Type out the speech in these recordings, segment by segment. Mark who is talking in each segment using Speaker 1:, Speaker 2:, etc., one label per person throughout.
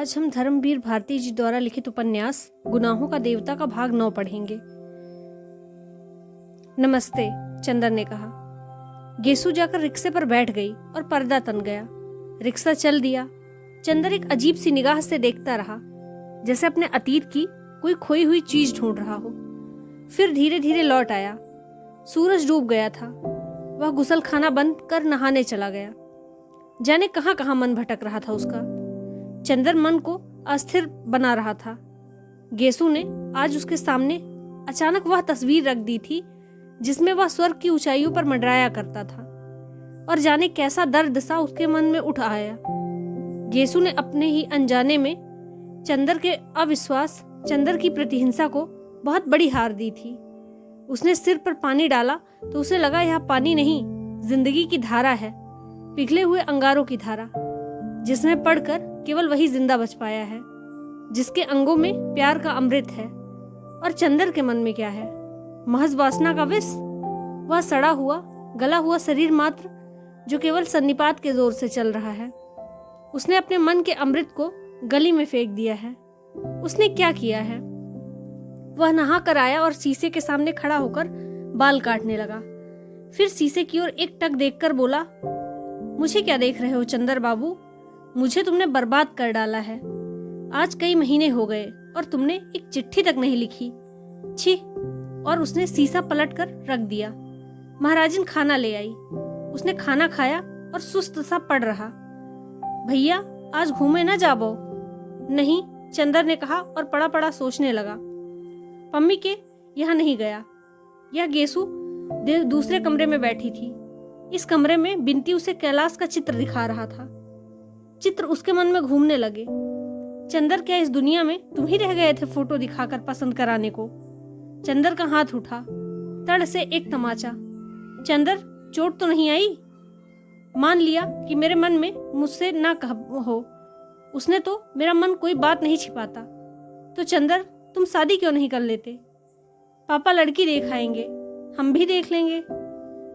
Speaker 1: आज हम धर्मवीर भारती जी द्वारा लिखित उपन्यास गुनाहों का देवता का भाग 9 पढ़ेंगे। नमस्ते, चंदर ने कहा। गेसु जाकर रिक्शे पर बैठ गई और पर्दा तन गया। रिक्शा चल दिया। चंदर एक अजीब सी निगाह से देखता रहा, जैसे अपने अतीत की कोई खोई हुई चीज ढूंढ रहा हो। फिर धीरे धीरे लौट आया। सूरज डूब गया था। वह गुसलखाना बंद कर नहाने चला गया। जाने कहां कहां मन भटक रहा था उसका। चंदर मन को अस्थिर बना रहा था। गेसु ने आज उसके सामने अचानक वह तस्वीर रख दी थी जिसमें वह स्वर्ग की ऊंचाइयों पर मंडराया करता था, और जाने कैसा दर्द सा उसके मन में उठ आया। गेसु ने अपने ही अनजाने में चंदर के अविश्वास, चंदर की प्रतिहिंसा को बहुत बड़ी हार दी थी। उसने सिर पर पानी डाला तो उसे लगा यह पानी नहीं, जिंदगी की धारा है, पिघले हुए अंगारों की धारा, जिसमें पड़कर केवल वही जिंदा बच पाया है, जिसके अंगों में प्यार का अमृत है। और चंदर के मन में क्या है? महज वासना का विष। वह सड़ा हुआ, गला हुआ शरीर मात्र जो केवल सन्निपात के जोर से चल रहा है। उसने अपने मन के अमृत को गली में फेंक दिया है। उसने क्या किया है? वह नहा कर आया और शीशे के सामने खड़ा होकर बाल काटने लगा। फिर शीशे की ओर एक टक देखकर बोला, मुझे क्या देख रहे हो चंदर बाबू? मुझे तुमने बर्बाद कर डाला है। आज कई महीने हो गए और तुमने एक चिट्ठी तक नहीं लिखी। छी! और उसने शीशा पलट कर रख दिया। महाराजिन खाना ले आई। उसने खाना खाया और सुस्त सा पड़ रहा। भैया, आज घूमे न जाबो? नहीं, चंदर ने कहा और पड़ा पड़ा सोचने लगा। पम्मी के यहाँ नहीं गया। यह गेसु दूसरे कमरे में बैठी थी। इस कमरे में बिनती उसे कैलाश का चित्र दिखा रहा था। चित्र उसके मन में घूमने लगे। चंदर, क्या इस दुनिया में तुम ही रह गए थे फोटो दिखाकर पसंद कराने को? चंदर का हाथ उठा। तड़ से एक तमाचा। चंदर, चोट तो नहीं आई? मान लिया कि मेरे मन में मुझसे ना कह हो। उसने तो मेरा मन कोई बात नहीं छिपाता। तो चंदर, तुम शादी क्यों नहीं कर लेते? पापा लड़की देख आएंगे, हम भी देख लेंगे।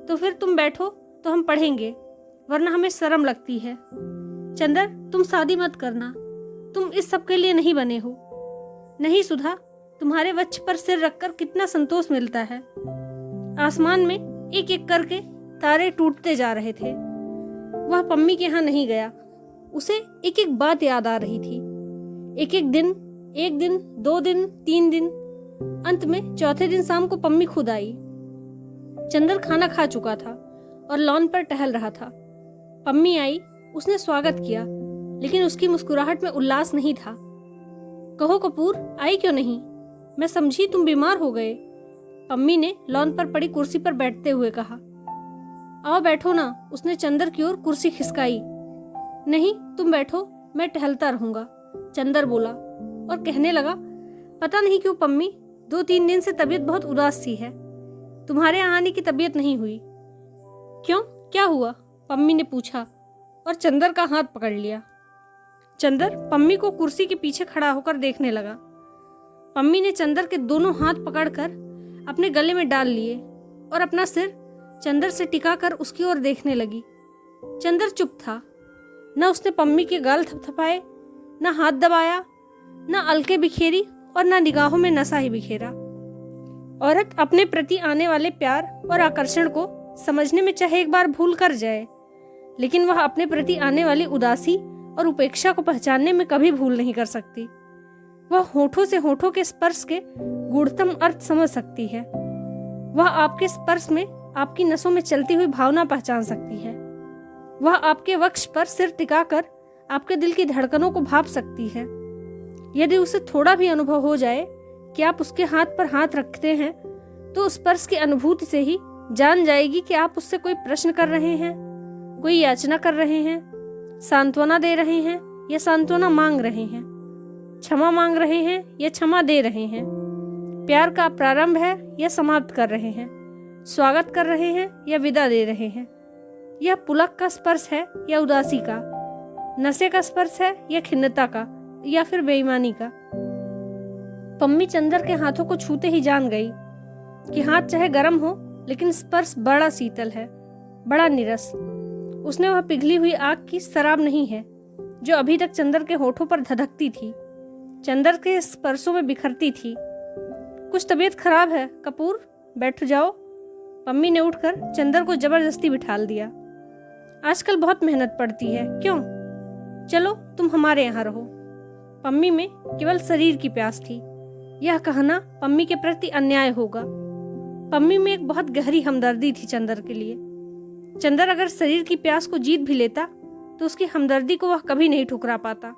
Speaker 1: तो फिर तुम बैठो तो हम पढ़ेंगे, वरना हमें शर्म लगती है। चंदर, तुम शादी मत करना। तुम इस सब के लिए नहीं बने हो। नहीं सुधा, तुम्हारे वक्ष पर सिर रखकर कितना संतोष मिलता है। आसमान में एक एक करके तारे टूटते जा रहे थे। वह पम्मी के यहाँ नहीं गया। उसे एक एक बात याद आ रही थी। एक एक दिन, 1 दिन, 2 दिन, 3 दिन, अंत में चौथे दिन शाम को पम्मी खुद आई। चंदर खाना खा चुका था और लॉन पर टहल रहा था। पम्मी आई। उसने स्वागत किया, लेकिन उसकी मुस्कुराहट में उल्लास नहीं था। कहो कपूर, आई क्यों नहीं? मैं समझी तुम बीमार हो गए। पम्मी ने लॉन पर पड़ी कुर्सी पर बैठते हुए कहा। आओ बैठो ना। उसने चंदर की ओर कुर्सी खिसकाई। नहीं, तुम बैठो, मैं टहलता रहूंगा, चंदर बोला और कहने लगा, पता नहीं क्यों पम्मी, 2-3 दिन से तबीयत बहुत उदास सी है। तुम्हारे आने की तबीयत नहीं हुई? क्यों, क्या हुआ? पम्मी ने पूछा और चंदर का हाथ पकड़ लिया। चंदर पम्मी को कुर्सी के पीछे खड़ा होकर देखने लगा। पम्मी ने चंदर के दोनों हाथ पकड़कर अपने गले में डाल लिए और अपना सिर चंदर से टिकाकर उसकी ओर देखने लगी। चंदर चुप था। न उसने पम्मी के गाल थपथपाए, न हाथ दबाया, न अलके बिखेरी और न निगाहों में नशा ही बिखेरा। औरत अपने प्रति आने वाले प्यार और आकर्षण को समझने में चाहे एक बार भूल कर जाए, लेकिन वह अपने प्रति आने वाली उदासी और उपेक्षा को पहचानने में कभी भूल नहीं कर सकती। वह होठों से होठों के स्पर्श के गूढ़तम अर्थ समझ सकती है। वह आपके स्पर्श में आपकी नसों में चलती हुई भावना पहचान सकती है। वह आपके वक्ष पर सिर टिकाकर आपके दिल की धड़कनों को भाप सकती है। यदि उसे थोड़ा भी अनुभव हो जाए कि आप उसके हाथ पर हाथ रखते हैं, तो स्पर्श की अनुभूति से ही जान जाएगी कि आप उससे कोई प्रश्न कर रहे हैं, कोई याचना कर रहे हैं, सांत्वना दे रहे हैं या सांत्वना मांग रहे हैं, क्षमा मांग रहे हैं या क्षमा दे रहे हैं, प्यार का प्रारंभ है या समाप्त कर रहे हैं, स्वागत कर रहे हैं या विदा दे रहे हैं। यह पुलक का स्पर्श है या उदासी का, नशे का स्पर्श है या खिन्नता का, या फिर बेईमानी का। पम्मी चंदर के हाथों को छूते ही जान गई कि हाथ चाहे गर्म हो, लेकिन स्पर्श बड़ा शीतल है, बड़ा निरस। उसने वह पिघली हुई आग की शराब नहीं है, जो अभी तक चंदर के होठों पर धधकती थी, चंदर के स्पर्शों में बिखरती थी। कुछ तबीयत खराब है कपूर, बैठ जाओ। पम्मी ने उठकर चंदर को जबरदस्ती बिठाल दिया। आजकल बहुत मेहनत पड़ती है, क्यों? चलो तुम हमारे यहाँ रहो। पम्मी में केवल शरीर की प्यास थी। यह कहना पम्मी के प्रति अन्याय होगा। पम्मी में एक बहुत गहरी हमदर्दी थी चंदर के लिए। चंदर अगर शरीर की प्यास को जीत भी लेता तो उसकी हमदर्दी को वह कभी नहीं ठुकरा पाता।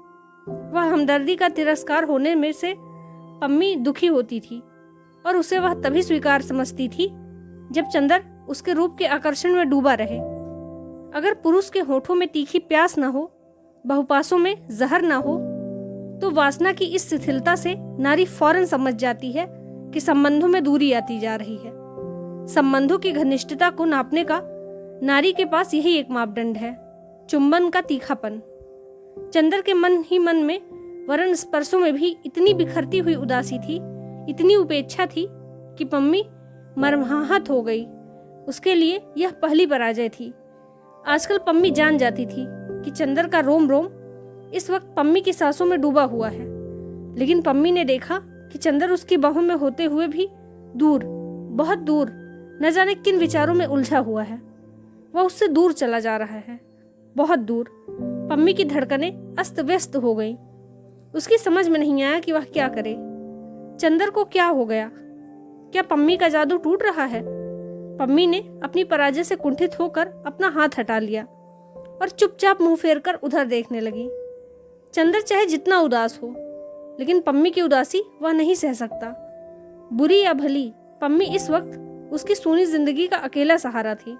Speaker 1: वह हमदर्दी का तिरस्कार होने में से पम्मी दुखी होती थी और उसे वह तभी स्वीकार समझती थी जब चंदर उसके रूप के आकर्षण में डूबा रहे। अगर पुरुष के होठों में तीखी प्यास न हो, बहुपासों में जहर न हो, तो वासना की इस शिथिलता से नारी फौरन समझ जाती है कि संबंधों में दूरी आती जा रही है। संबंधों की घनिष्ठता को नापने का नारी के पास यही एक मापदंड है, चुंबन का तीखापन। चंदर के मन ही मन में वरण स्पर्शों में भी इतनी बिखरती हुई उदासी थी, इतनी उपेक्षा थी कि पम्मी मर्माहत हो गई। उसके लिए यह पहली पराजय थी। आजकल पम्मी जान जाती थी कि चंदर का रोम रोम इस वक्त पम्मी की सांसों में डूबा हुआ है, लेकिन पम्मी ने देखा कि चंदर उसकी बाहों में होते हुए भी दूर, बहुत दूर, न जाने किन विचारों में उलझा हुआ है। वह उससे दूर चला जा रहा है, बहुत दूर। पम्मी की धड़कनें अस्त व्यस्त हो गईं। उसकी समझ में नहीं आया कि वह क्या करे। चंदर को क्या हो गया? क्या पम्मी का जादू टूट रहा है? पम्मी ने अपनी पराजय से कुंठित होकर अपना हाथ हटा लिया और चुपचाप मुंह फेरकर उधर देखने लगी। चंदर चाहे जितना उदास हो, लेकिन पम्मी की उदासी वह नहीं सह सकता। बुरी या भली, पम्मी इस वक्त उसकी सूनी जिंदगी का अकेला सहारा थी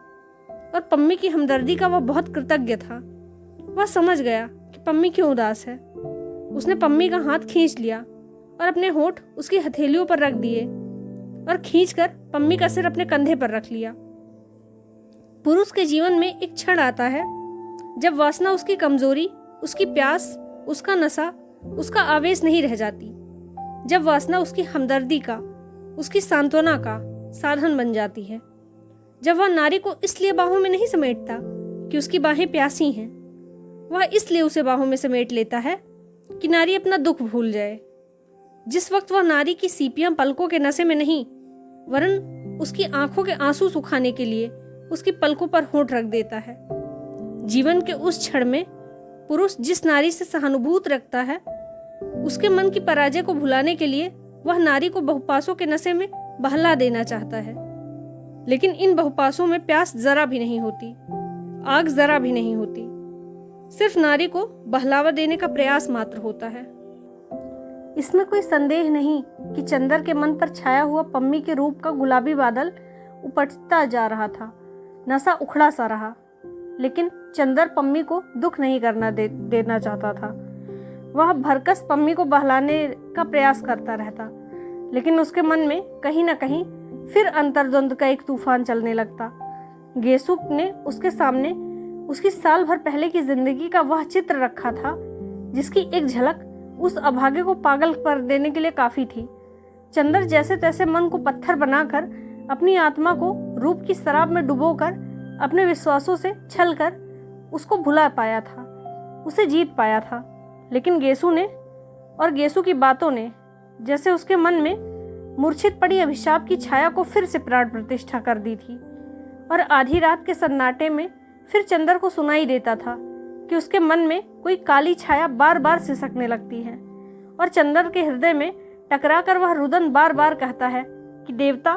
Speaker 1: और पम्मी की हमदर्दी का वह बहुत कृतज्ञ था। वह समझ गया कि पम्मी क्यों उदास है। उसने पम्मी का हाथ खींच लिया और अपने होंठ उसकी हथेलियों पर रख दिए और खींचकर पम्मी का सिर अपने कंधे पर रख लिया। पुरुष के जीवन में एक क्षण आता है जब वासना उसकी कमजोरी, उसकी प्यास, उसका नशा, उसका आवेश नहीं रह जाती। जब वासना उसकी हमदर्दी का, उसकी सांत्वना का साधन बन जाती है। जब वह नारी को इसलिए बाहों में नहीं समेटता कि उसकी बाहें प्यासी हैं, वह इसलिए उसे बाहों में समेट लेता है कि नारी अपना दुख भूल जाए। जिस वक्त वह नारी की सीपियां पलकों के नशे में नहीं, वरन उसकी आंखों के आंसू सुखाने के लिए उसकी पलकों पर होंठ रख देता है। जीवन के उस क्षण में पुरुष जिस नारी से सहानुभूति रखता है, उसके मन की पराजय को भुलाने के लिए वह नारी को बहुपासों के नशे में बहला देना चाहता है। लेकिन इन बहुपासों में प्यास जरा भी नहीं होती, आग जरा भी नहीं होती। सिर्फ नारी को बहलावा देने का प्रयास मात्र होता है। इसमें कोई संदेह नहीं कि चंदर के मन पर छाया हुआ पम्मी के रूप का गुलाबी बादल उपटता जा रहा था। नशा उखड़ा सा रहा, लेकिन चंदर पम्मी को दुख नहीं करना देना चाहता था। वह भरकस पम्मी को बहलाने का प्रयास करता रहता, लेकिन उसके मन में कहीं न कहीं फिर अंतर्द्वंद का एक तूफान चलने लगता। गेसु ने उसके सामने उसकी साल भर पहले की जिंदगी का वह चित्र रखा था, जिसकी एक झलक उस अभागे को पागल कर देने के लिए काफी थी। चंदर जैसे तैसे मन को पत्थर बनाकर, अपनी आत्मा को रूप की शराब में डुबोकर, अपने विश्वासों से छल कर उसको भुला पाया था, उसे जीत पाया था। लेकिन गेसु ने और गेसु की बातों ने जैसे उसके मन में मूर्छित पड़ी अभिशाप की छाया को फिर से प्राण प्रतिष्ठा कर दी थी। और आधी रात के सन्नाटे में फिर चंदर को सुनाई देता था कि उसके मन में कोई काली छाया बार बार सिसकने लगती है और चंदर के हृदय में टकराकर वह रुदन बार बार कहता है कि देवता,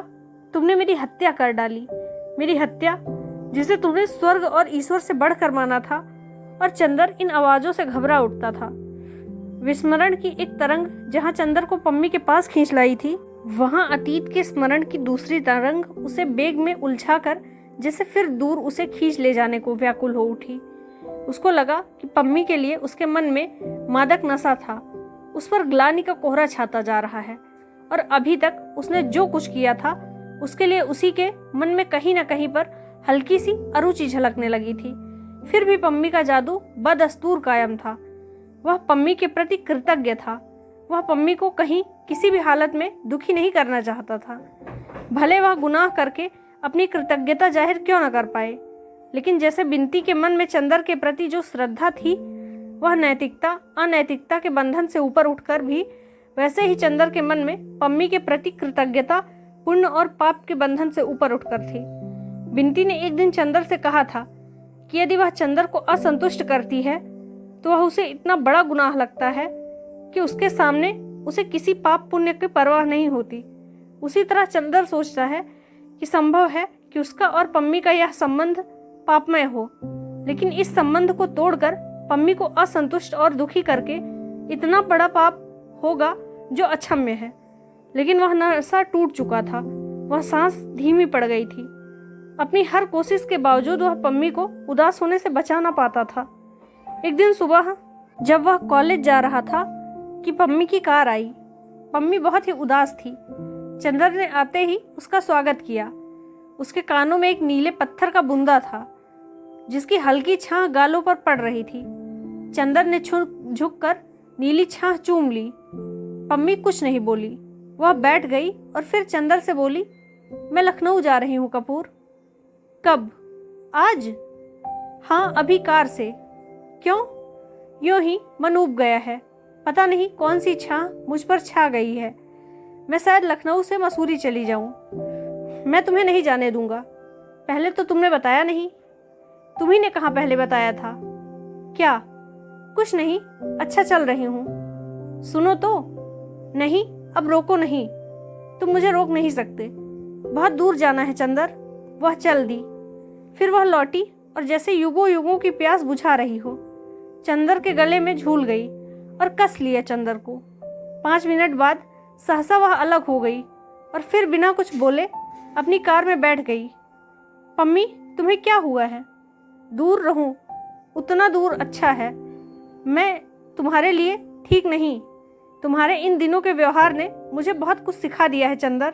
Speaker 1: तुमने मेरी हत्या कर डाली, मेरी हत्या जिसे तुमने स्वर्ग और ईश्वर से बढ़कर माना था। और चंदर इन आवाजों से घबरा उठता था। विस्मरण की एक तरंग जहां चंदर को पम्मी के पास खींच लाई थी, वहां अतीत के स्मरण की दूसरी तरंग उसे बेग में उलझाकर जैसे फिर दूर उसे खींच ले जाने को व्याकुल हो उठी। उसको लगा कि पम्मी के लिए उसके मन में मादक नशा था, उस पर ग्लानि का कोहरा छाता जा रहा है और अभी तक उसने जो कुछ किया था उसके लिए उसी के मन में कहीं न कहीं पर हल्की सी अरुचि झलकने लगी थी। फिर भी पम्मी का जादू बदस्तूर कायम था। वह पम्मी के प्रति कृतज्ञ था। वह पम्मी को कहीं किसी भी हालत में दुखी नहीं करना चाहता था। भले वह गुनाह करके अपनी कृतज्ञता जाहिर क्यों न कर पाए, लेकिन जैसे बिनती के मन में चंदर के प्रति जो श्रद्धा थी वह नैतिकता अनैतिकता के बंधन से ऊपर उठकर भी वैसे ही चंदर के मन में पम्मी के प्रति कृतज्ञता पुण्य और पाप के बंधन से ऊपर उठकर थी। बिंती ने एक दिन चंदर से कहा था कि यदि वह चंदर को असंतुष्ट करती है तो वह उसे इतना बड़ा गुनाह लगता है कि उसके सामने उसे किसी पाप पुण्य की परवाह नहीं होती। उसी तरह चंदर सोचता है कि संभव है कि उसका और पम्मी का यह संबंध पापमय हो, लेकिन इस संबंध को तोड़कर पम्मी को असंतुष्ट और दुखी करके इतना बड़ा पाप होगा जो अक्षम्य है। लेकिन वह नशा टूट चुका था, वह सांस धीमी पड़ गई थी। अपनी हर कोशिश के बावजूद वह पम्मी को उदास होने से बचा ना पाता था। एक दिन सुबह जब वह कॉलेज जा रहा था कि पम्मी की कार आई। पम्मी बहुत ही उदास थी। चंदर ने आते ही उसका स्वागत किया। उसके कानों में एक नीले पत्थर का बूंदा था जिसकी हल्की छां गालों पर पड़ रही थी। चंदर ने झुककर नीली छां चूम ली। पम्मी कुछ नहीं बोली, वह बैठ गई और फिर चंदर से बोली, मैं लखनऊ जा रही हूँ कपूर। कब? आज? हाँ, अभी कार से। क्यों? यूं ही मन ऊब गया है, पता नहीं कौन सी छां मुझ पर छा गई है। मैं शायद लखनऊ से मसूरी चली जाऊं। मैं तुम्हें नहीं जाने दूंगा। पहले तो तुमने बताया नहीं। तुम्ही ने कहाँ पहले बताया था? क्या? कुछ नहीं, अच्छा चल रही हूँ। सुनो तो। नहीं, अब रोको नहीं, तुम मुझे रोक नहीं सकते। बहुत दूर जाना है चंदर। वह चल दी। फिर वह लौटी और जैसे युगों युगों की प्यास बुझा रही हो चंदर के गले में झूल गई और कस लिया चंदर को। 5 मिनट बाद सहसा वह अलग हो गई और फिर बिना कुछ बोले अपनी कार में बैठ गई। पम्मी, तुम्हें क्या हुआ है? दूर रहूं, उतना दूर अच्छा है। मैं तुम्हारे लिए ठीक नहीं। तुम्हारे इन दिनों के व्यवहार ने मुझे बहुत कुछ सिखा दिया है चंदर।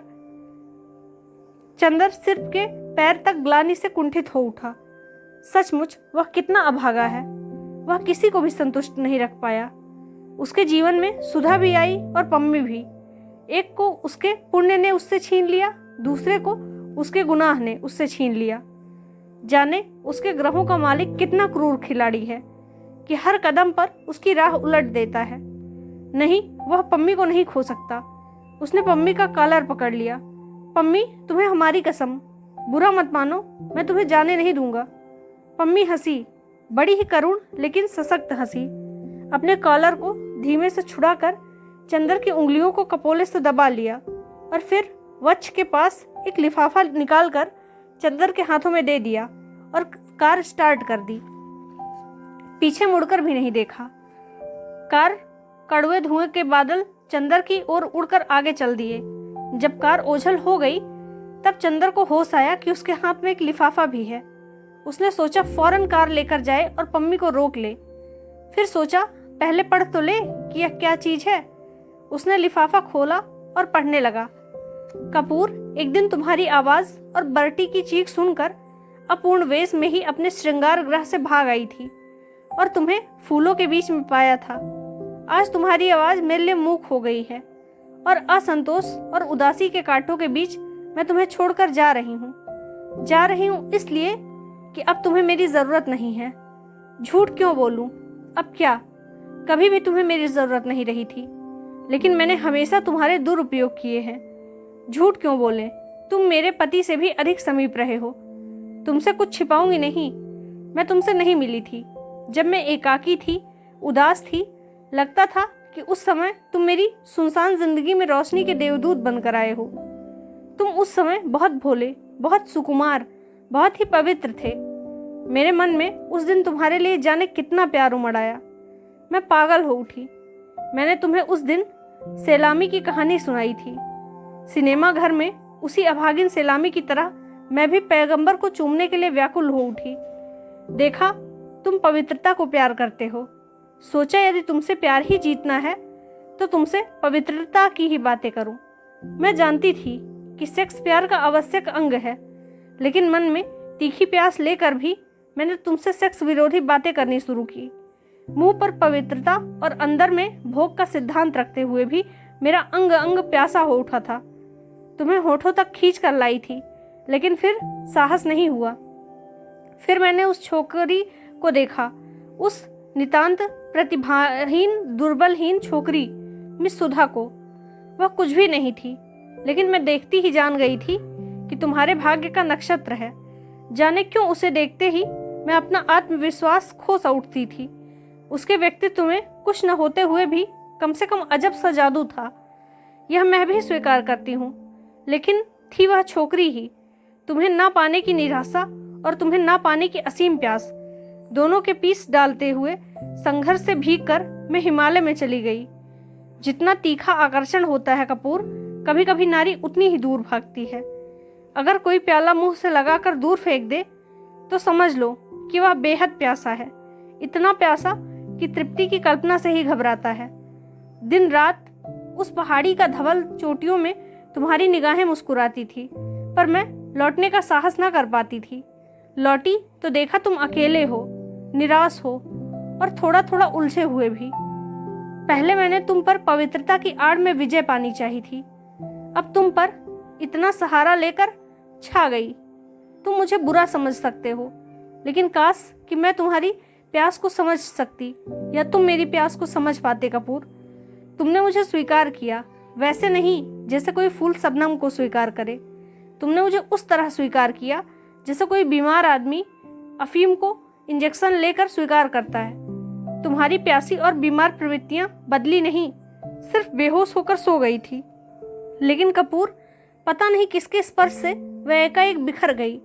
Speaker 1: चंदर सिर के पैर तक ग्लानि से कुंठित हो उठा। सचमुच वह कितना अभागा है। वह किसी को भी संतुष्ट नहीं रख पाया। उसके जीवन में सुधा भी आई और पम्मी भी। एक को उसके पुण्य ने उससे छीन लिया, दूसरे को उसके गुनाह ने उससे छीन लिया। जाने उसके ग्रहों का मालिक कितना क्रूर खिलाड़ी है कि हर कदम पर उसकी राह उलट देता है। नहीं, वह पम्मी को नहीं खो सकता। उसने पम्मी का कॉलर पकड़ लिया। पम्मी, तुम्हें हमारी कसम, बुरा मत मानो, मैं तुम्हें जाने नहीं दूंगा। पम्मी हंसी, बड़ी ही करुण लेकिन सशक्त हंसी। अपने कॉलर को धीमे से छुड़ाकर चंदर की उंगलियों को कपोले से दबा लिया और फिर वक्ष के पास एक लिफाफा निकालकर चंदर के हाथों में दे दिया और कार स्टार्ट कर दी। पीछे मुड़कर भी नहीं देखा। कार कड़वे धुएं के बादल चंदर की ओर उड़कर आगे चल दिए। जब कार ओझल हो गई तब चंदर को होश आया कि उसके हाथ में एक लिफाफा भी है। उसने सोचा फौरन कार लेकर जाए और पम्मी को रोक ले। फिर सोचा पहले पढ़ तो ले कि यह क्या चीज है। उसने लिफाफा खोला और पढ़ने लगा। कपूर, एक दिन तुम्हारी आवाज और बर्टी की चीख सुनकर अपूर्ण वेश में ही अपने श्रृंगार गृह से भाग आई थी और तुम्हें फूलों के बीच में पाया था। आज तुम्हारी आवाज मेरे लिए मूक हो गई है और असंतोष और उदासी के कांटों के बीच मैं तुम्हें छोड़कर जा रही हूँ इसलिए कि अब तुम्हें मेरी जरूरत नहीं है। झूठ क्यों बोलूं? अब क्या? कभी भी तुम्हें मेरी जरूरत नहीं रही थी, लेकिन मैंने हमेशा तुम्हारे दुरुपयोग किए हैं। झूठ क्यों बोले? तुम मेरे पति से भी अधिक समीप रहे हो। तुमसे कुछ छिपाऊंगी नहीं। मैं तुमसे नहीं मिली थी। जब मैं एकाकी थी, उदास थी, लगता था कि उस समय तुम मेरी सुनसान जिंदगी में रोशनी के देवदूत बनकर आए हो। तुम उस समय बहुत भोले, बहुत सुकुमार, बहुत ही पवित्र थे। मेरे मन में उस दिन तुम्हारे लिए जाने कितना प्यार उमड़ आया। मैं पागल हो उठी। मैंने तुम्हें उस दिन सैलामी की कहानी सुनाई थी। सिनेमा घर में उसी अभागिन सैलामी की तरह मैं भी पैगंबर को चूमने के लिए व्याकुल हो उठी। देखा, तुम पवित्रता को प्यार करते हो। सोचा यदि तुमसे प्यार ही जीतना है तो तुमसे पवित्रता की ही बातें करूं। मैं जानती थी कि सेक्स प्यार का आवश्यक अंग है, लेकिन मन में तीखी प्यास लेकर भी मैंने तुमसे सेक्स विरोधी बातें करनी शुरू की। मुंह पर पवित्रता और अंदर में भोग का सिद्धांत रखते हुए भी मेरा अंग अंग प्यासा हो उठा था। तुम्हें होठों तक खींच कर लाई थी, लेकिन फिर साहस नहीं हुआ। फिर मैंने उस छोकरी को देखा, उस नितांत प्रतिभाहीन दुर्बलहीन छोकरी मिस सुधा को। वह कुछ भी नहीं थी, लेकिन मैं देखती ही जान गई थी कि तुम्हारे भाग्य का नक्षत्र है। जाने क्यों उसे देखते ही मैं अपना आत्मविश्वास खो सा उठती थी। उसके व्यक्तित्व में कुछ न होते हुए भी कम से कम अजब सा जादू था, यह मैं भी स्वीकार करती हूँ। लेकिन थी वह छोकरी ही। तुम्हें ना पाने की निराशा और तुम्हें ना पाने की असीम प्यास, दोनों के पीस डालते हुए संघर्ष से भीग कर मैं हिमालय में चली गई। जितना तीखा आकर्षण होता है कपूर, कभी कभी नारी उतनी ही दूर भागती है। अगर कोई प्याला मुंह से लगाकर दूर फेंक दे तो समझ लो कि वह बेहद प्यासा है, इतना प्यासा कि तृप्ति की कल्पना से ही घबराता है। दिन रात उस पहाड़ी का धवल चोटियों में तुम्हारी निगाहें मुस्कुराती थी, पर मैं लौटने का साहस ना कर पाती थी। लौटी तो देखा तुम अकेले हो, निराश हो और थोड़ा थोड़ा उलझे हुए भी। पहले मैंने तुम पर पवित्रता की आड़ में विजय पानी चाहिए थी, अब तुम पर इतना सहारा लेकर छा गई। तुम मुझे बुरा समझ सकते हो, लेकिन काश कि मैं तुम्हारी प्यास को समझ सकती या तुम मेरी प्यास को समझ पाते कपूर। तुमने मुझे स्वीकार किया, वैसे नहीं जैसे कोई फूल शबनम को स्वीकार करे। तुमने मुझे उस तरह स्वीकार किया जैसे कोई बीमार आदमी अफीम को इंजेक्शन लेकर स्वीकार करता है। तुम्हारी प्यासी और बीमार प्रवृत्तियां बदली नहीं, सिर्फ बेहोश होकर सो गई थी। लेकिन कपूर, पता नहीं किसके स्पर्श से वह एकाएक बिखर गई।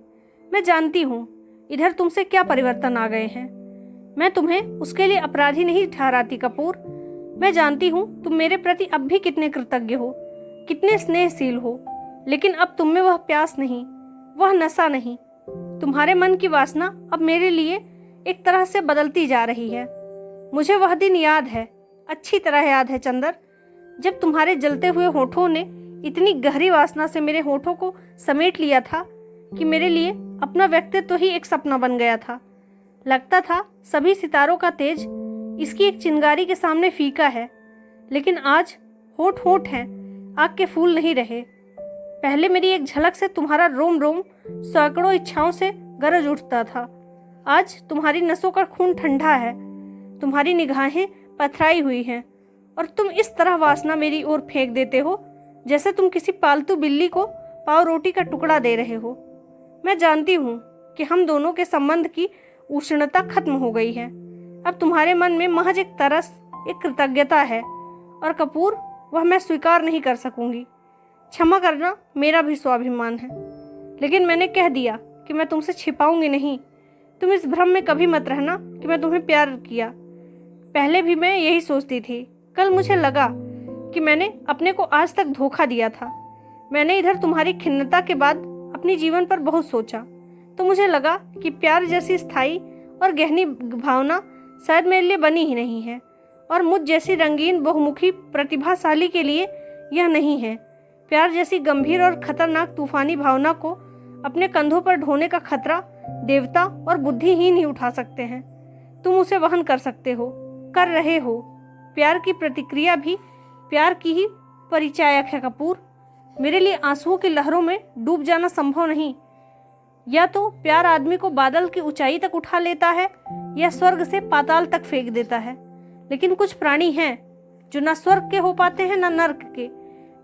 Speaker 1: मैं जानती हूँ इधर तुमसे क्या परिवर्तन आ गए हैं। मैं तुम्हें उसके लिए अपराधी नहीं ठहराती कपूर। मैं जानती हूँ तुम मेरे प्रति अब भी कितने कृतज्ञ हो, कितने स्नेहशील हो, लेकिन अब तुम में वह प्यास नहीं, वह नशा नहीं। तुम्हारे मन की वासना अब मेरे लिए एक तरह से बदलती जा रही है। मुझे वह दिन याद है, अच्छी तरह याद है चंदर, जब तुम्हारे जलते हुए होठों ने इतनी गहरी वासना से मेरे होठों को समेट लिया था कि मेरे लिए अपना व्यक्तित्व ही एक सपना बन गया था। लगता था सभी सितारों का तेज इसकी एक चिंगारी के सामने फीका है। लेकिन आज होठ होठ हैं, आग के फूल नहीं रहे। पहले मेरी एक झलक से तुम्हारा रोम रोम सैकड़ों इच्छाओं से गरज उठता था। आज तुम्हारी नसों का खून ठंडा है, तुम्हारी निगाहें पथराई हुई हैं और तुम इस तरह वासना मेरी ओर फेंक देते हो जैसे तुम किसी पालतू बिल्ली को पाव रोटी का टुकड़ा दे रहे हो। मैं जानती हूँ कि हम दोनों के संबंध की उष्णता खत्म हो गई है। अब तुम्हारे मन में महज एक तरस, एक कृतज्ञता है, और कपूर वह मैं स्वीकार नहीं कर सकूंगी। क्षमा करना, मेरा भी स्वाभिमान है, लेकिन मैंने कह दिया कि मैं तुमसे छिपाऊंगी नहीं। तुम इस भ्रम में कभी मत रहना कि मैं तुम्हें प्यार किया। पहले भी मैं यही सोचती थी। कल मुझे लगा कि मैंने अपने को आज तक धोखा दिया था। मैंने इधर तुम्हारी खिन्नता के बाद अपने जीवन पर बहुत सोचा, तो मुझे लगा कि प्यार जैसी स्थायी और गहनी भावना शायद मेरे लिए बनी ही नहीं है, और मुझ जैसी रंगीन बहुमुखी प्रतिभाशाली के लिए यह नहीं है। प्यार जैसी गंभीर और खतरनाक तूफानी भावना को अपने कंधों पर ढोने का खतरा देवता और बुद्धिहीन ही उठा सकते हैं। तुम उसे वहन कर सकते हो, कर रहे हो। प्यार की प्रतिक्रिया भी प्यार की ही परिचायक है कपूर। मेरे लिए आंसुओं की लहरों में डूब जाना संभव नहीं। या तो प्यार आदमी को बादल की ऊंचाई तक उठा लेता है या स्वर्ग से पाताल तक फेंक देता है। लेकिन कुछ प्राणी हैं जो न स्वर्ग के हो पाते हैं न नर्क के।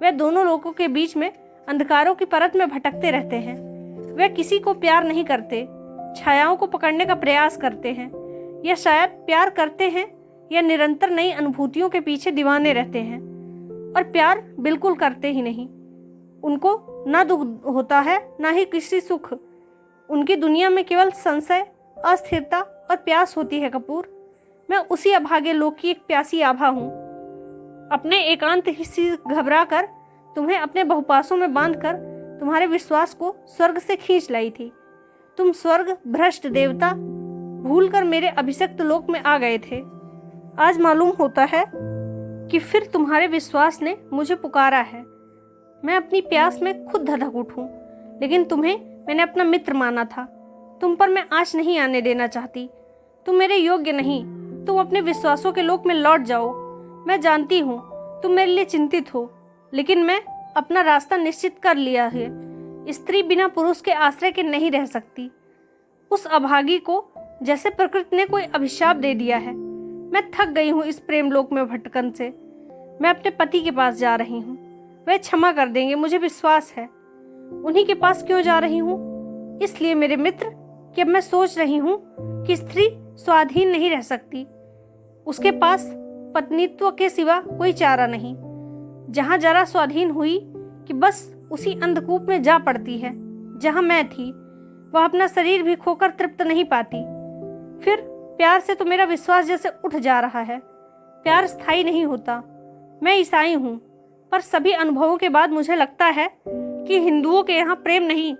Speaker 1: वे दोनों लोगों के बीच में अंधकारों की परत में भटकते रहते हैं। वे किसी को प्यार नहीं करते, छायाओं को पकड़ने का प्रयास करते हैं, या शायद प्यार करते हैं या निरंतर नई अनुभूतियों के पीछे दीवाने रहते हैं, और प्यार बिल्कुल करते ही नहीं। उनको ना दुख होता है ना ही किसी सुख। उनकी दुनिया में केवल संशय, अस्थिरता और प्यास होती है कपूर। मैं उसी अभागे लोक की एक प्यासी आभा हूँ। अपने एकांत हिस्से घबरा कर तुम्हें अपने बहुपासों में बांधकर तुम्हारे विश्वास को स्वर्ग से खींच लाई थी। तुम स्वर्ग भ्रष्ट देवता भूलकर मेरे अभिषिक्त लोक में आ गए थे। आज मालूम होता है कि फिर तुम्हारे विश्वास ने मुझे पुकारा है। मैं अपनी प्यास में खुद धधक उठूं, लेकिन तुम्हें मैंने अपना मित्र माना था। तुम पर मैं आँच नहीं आने देना चाहती। तुम मेरे योग्य नहीं। तुम अपने विश्वासों के लोक में लौट जाओ। मैं जानती हूँ तुम मेरे लिए चिंतित हो, लेकिन मैं अपना रास्ता निश्चित कर लिया है। स्त्री बिना पुरुष के आश्रय के नहीं रह सकती। उस अभागी को जैसे प्रकृति ने कोई अभिशाप दे दिया है। मैं थक गई हूँ इस प्रेम लोक में भटकन से। मैं अपने पति के पास जा रही हूँ, वह क्षमा कर देंगे, मुझे विश्वास है। उन्हीं के पास क्यों जा रही हूँ? इसलिए मेरे मित्र कि अब मैं सोच रही हूँ कि स्त्री स्वाधीन नहीं रह सकती, उसके पास पत्नीत्व के सिवा कोई चारा नहीं। जहाँ जरा स्वाधीन हुई कि बस उसी अंधकूप में जा पड़ती है जहाँ मैं थी। वह अपना शरीर भी खोकर तृप्त नहीं पाती। फिर प्यार से तो मेरा विश्वास जैसे उठ जा रहा है। प्यार स्थायी नहीं होता। मैं ईसाई हूँ, पर सभी अनुभवों के बाद मुझे लगता है कि हिंदुओं के यहाँ प्रेम नहीं,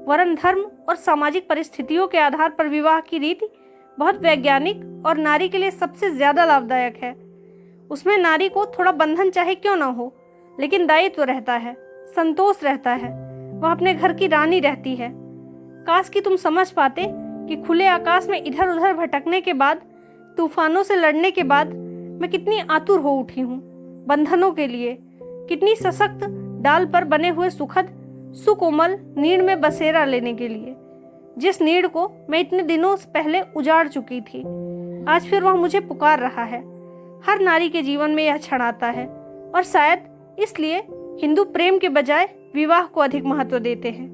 Speaker 1: वरन धर्म और सामाजिक परिस्थितियों के आधार पर विवाह की रीति बहुत वैज्ञानिक और नारी के लिए सबसे ज्यादा लाभदायक है। उसमें नारी को थोड़ा बंधन चाहे क्यों ना हो, लेकिन दायित्व रहता है, संतोष रहता है, वह अपने घर की रानी रहती है। काश कि तुम समझ पाते कि खुले आकाश में इधर उधर भटकने के बाद, तूफानों से लड़ने के बाद मैं कितनी आतुर हो उठी हूँ बंधनों के लिए, कितनी सशक्त डाल पर बने हुए सुखद सुकोमल नीड़ में बसेरा लेने के लिए, जिस नीड़ को मैं इतने दिनों पहले उजाड़ चुकी थी। आज फिर वह मुझे पुकार रहा है। हर नारी के जीवन में यह क्षण आता है, और शायद इसलिए हिंदू प्रेम के बजाय विवाह को अधिक महत्व देते हैं।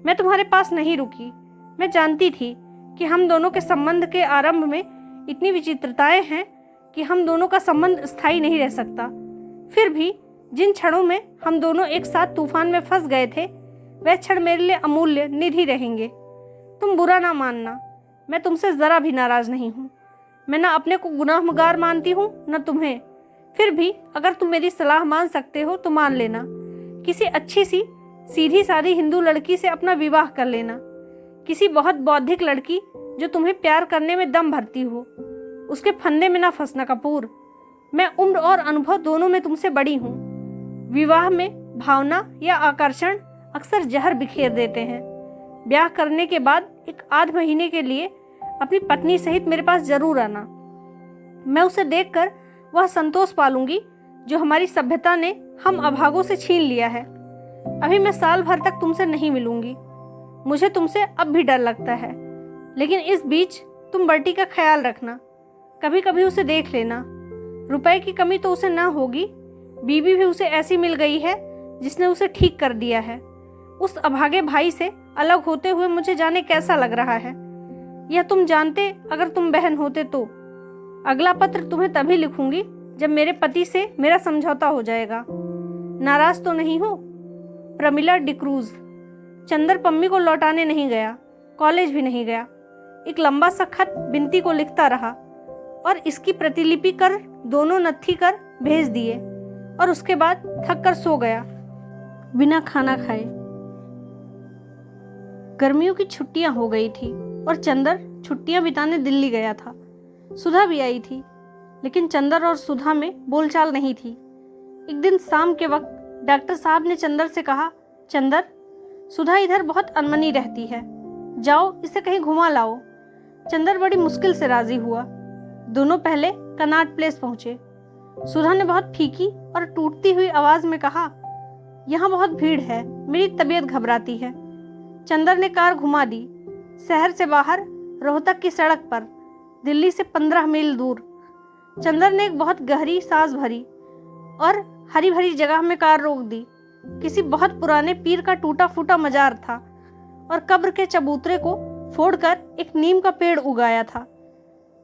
Speaker 1: मैं तुम्हारे पास नहीं रुकी। मैं जानती थी कि हम दोनों के संबंध के आरंभ में इतनी विचित्रताएं हैं कि हम दोनों का संबंध स्थायी नहीं रह सकता। फिर भी जिन क्षणों में हम दोनों एक साथ तूफान में फंस गए थे, वह क्षण मेरे लिए अमूल्य निधि रहेंगे। तुम बुरा ना मानना, मैं तुमसे जरा भी नाराज नहीं हूँ। मैं ना अपने को गुनाहगार मानती हूँ न तुम्हें। फिर भी अगर तुम मेरी सलाह मान सकते हो तो मान लेना। किसी अच्छी सी सीधी सादी हिंदू लड़की से अपना विवाह कर लेना। किसी बहुत बौद्धिक लड़की जो तुम्हें प्यार करने में दम भरती हो, उसके फंदे में ना फंसना कपूर। मैं उम्र और अनुभव दोनों में तुमसे बड़ी हूँ। विवाह में भावना या आकर्षण अक्सर जहर बिखेर देते हैं। ब्याह करने के बाद एक आध महीने के लिए अपनी पत्नी सहित मेरे पास जरूर आना। मैं उसे देखकर वह संतोष पालूंगी जो हमारी सभ्यता ने हम अभागों से छीन लिया है। अभी मैं साल भर तक तुमसे नहीं मिलूंगी। मुझे तुमसे अब भी डर लगता है, लेकिन इस बीच तुम बर्टी का ख्याल रखना। कभी कभी उसे देख लेना। रुपए की कमी तो उसे ना होगी। बीबी भी उसे ऐसी मिल गई है जिसने उसे ठीक कर दिया है। उस अभागे भाई से अलग होते हुए मुझे जाने कैसा लग रहा है, यह तुम जानते अगर तुम बहन होते तो। अगला पत्र तुम्हें तभी लिखूंगी जब मेरे पति से मेरा समझौता हो जाएगा। नाराज तो नहीं हो? प्रमिला डिक्रूज। चंदर पम्मी को लौटाने नहीं गया, कॉलेज भी नहीं गया। एक लंबा सा खत बिनती को लिखता रहा और इसकी प्रतिलिपि कर दोनों नत्थी कर भेज दिए, और उसके बाद थक कर सो गया बिना खाना खाए। गर्मियों की छुट्टियां हो गई थी और चंदर छुट्टियां बिताने दिल्ली गया था। सुधा भी आई थी, लेकिन चंदर और सुधा में बोलचाल नहीं थी। एक दिन शाम के वक्त डॉक्टर साहब ने चंदर से कहा, चंदर, सुधा इधर बहुत अनमनी रहती है, जाओ इसे कहीं घुमा लाओ। चंदर बड़ी मुश्किल से राजी हुआ। दोनों पहले कनॉट प्लेस पहुंचे। सुधा ने बहुत फीकी और टूटती हुई आवाज में कहा, यहाँ बहुत भीड़ है, मेरी तबीयत घबराती है। चंदर ने कार घुमा दी। शहर से बाहर रोहतक की सड़क पर, दिल्ली से 15 मील दूर। चंदर ने एक बहुत गहरी सांस भरी और हरी भरी जगह में कार रोक दी। किसी बहुत पुराने पीर का टूटा फूटा मजार था और कब्र के चबूतरे को फोड़कर एक नीम का पेड़ उगाया था।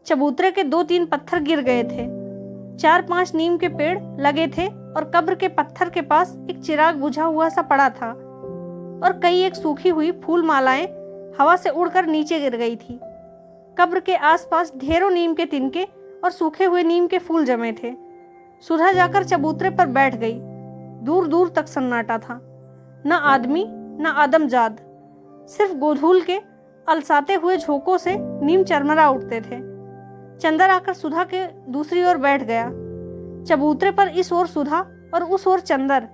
Speaker 1: चबूतरे के 2-3 पत्थर गिर गए थे। 4-5 नीम के पेड़ लगे थे और कब्र के पत्थर के पास एक चिराग बुझा हुआ सा पड़ा था, और कई एक सूखी हुई फूल मालाएं हवा से उड़कर नीचे गिर गई थी। कब्र के आसपास ढेरों नीम के तिनके और सूखे हुए नीम के फूल जमे थे। सुधा जाकर चबूतरे पर बैठ गई। दूर दूर तक सन्नाटा था। न आदमी न आदमजाद, सिर्फ गोधूल के अलसाते हुए झोंकों से नीम चरमरा उठते थे। चंदर आकर सुधा के दूसरी ओर बैठ गया। चबूतरे पर इस ओर सुधा और उस ओर चंदर,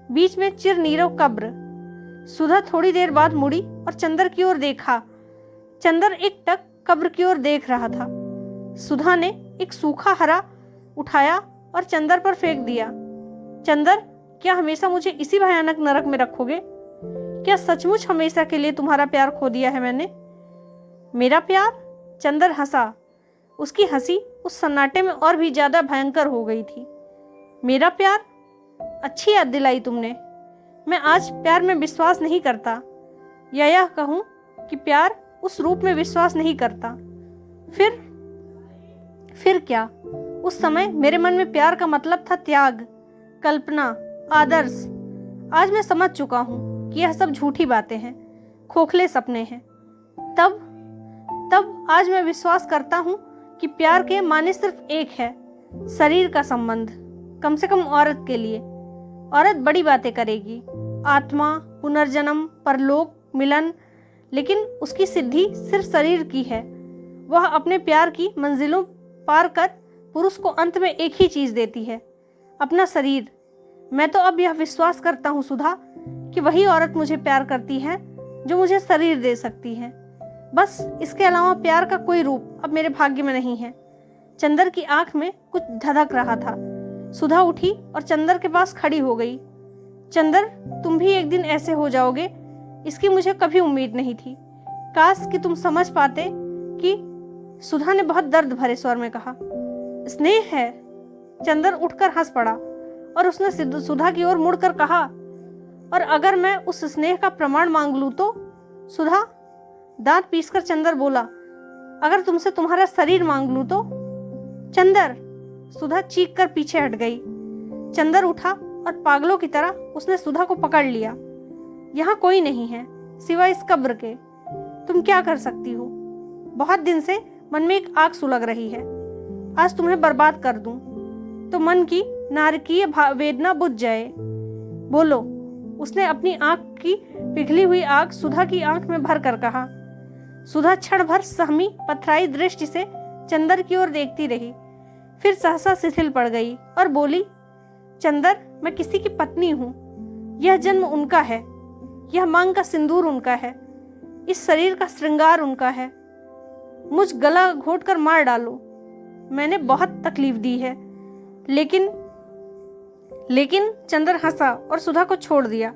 Speaker 1: बीच में चिर नीरव कब्र। सुधा थोड़ी देर बाद मुड़ी और चंदर की ओर देखा। चंदर एक टक कब्र की ओर देख रहा था। सुधा ने एक सूखा हरा उठाया और चंदर पर फेंक दिया। चंदर, क्या हमेशा मुझे इसी भयानक नरक में रखोगे? क्या सचमुच हमेशा के लिए तुम्हारा प्यार खो दिया है मैंने? मेरा प्यार? चंदर हंसा। उसकी हंसी उस सन्नाटे में और भी ज़्यादा भयंकर हो गई थी। मेरा प्यार? अच्छी याद दिलाई तुमने। मैं आज प्यार में विश्वास नहीं करता, या यह कहूँ कि प्यार उस रूप में विश्वास नहीं करता। फिर क्या? उस समय मेरे मन में प्यार का मतलब था त्याग, कल्पना, आदर्श। आज मैं समझ चुका हूँ कि यह सब झूठी बातें हैं, खोखले सपने हैं। तब आज मैं विश्वास करता हूँ कि प्यार के माने सिर्फ एक है, शरीर का संबंध। कम से कम औरत के लिए। औरत बड़ी बातें करेगी, आत्मा, पुनर्जन्म, परलोक, मिलन, लेकिन उसकी सिद्धि सिर्फ शरीर की है। वह अपने प्यार की मंजिलों पार कर पुरुष को अंत में एक ही चीज देती है, अपना शरीर। मैं तो अब यह विश्वास करता हूँ सुधा कि वही औरत मुझे प्यार करती है जो मुझे शरीर दे सकती है। बस इसके अलावा प्यार का कोई रूप अब मेरे भाग्य में नहीं है। चंदर की आंख में कुछ धधक रहा था। सुधा उठी और चंदर के पास खड़ी हो गई। चंदर, तुम भी एक दिन ऐसे हो जाओगे, इसकी मुझे कभी उम्मीद नहीं थी। काश कि तुम समझ पाते कि सुधा ने बहुत दर्द भरे स्वर में कहा। स्नेह है। चंदर उठकर हंस पड़ा और उसने सुधा की ओर मुड़कर कहा, और अगर मैं उस स्नेह का प्रमाण मांग लूं तो? सुधा, दांत पीसकर चंदर बोला, अगर तुमसे तुम्हारा शरीर मांग लूं तो? चंदर! सुधा चीख कर पीछे हट गई। चंदर उठा और पागलों की तरह उसने सुधा को पकड़ लिया। यहाँ कोई नहीं है सिवाय इस कब्र के। तुम क्या कर सकती हो? बहुत दिन से मन में एक आग सुलग रही है। आज तुम्हें बर्बाद कर दूं तो मन की नारकीय वेदना बुझ जाए। बोलो, उसने अपनी आंख की पिघली हुई आग सुधा की आंख में भर कर कहा। सुधा क्षण भर सहमी पथराई दृष्टि से चंदर की ओर देखती रही, फिर सहसा शिथिल पड़ गई और बोली, चंदर, मैं किसी की पत्नी हूं। यह जन्म उनका है, यह मांग का सिंदूर उनका है, इस शरीर का श्रृंगार उनका है। मुझ गला घोट कर मार डालो, मैंने बहुत तकलीफ दी है। लेकिन चंदर हंसा और सुधा को छोड़ दिया।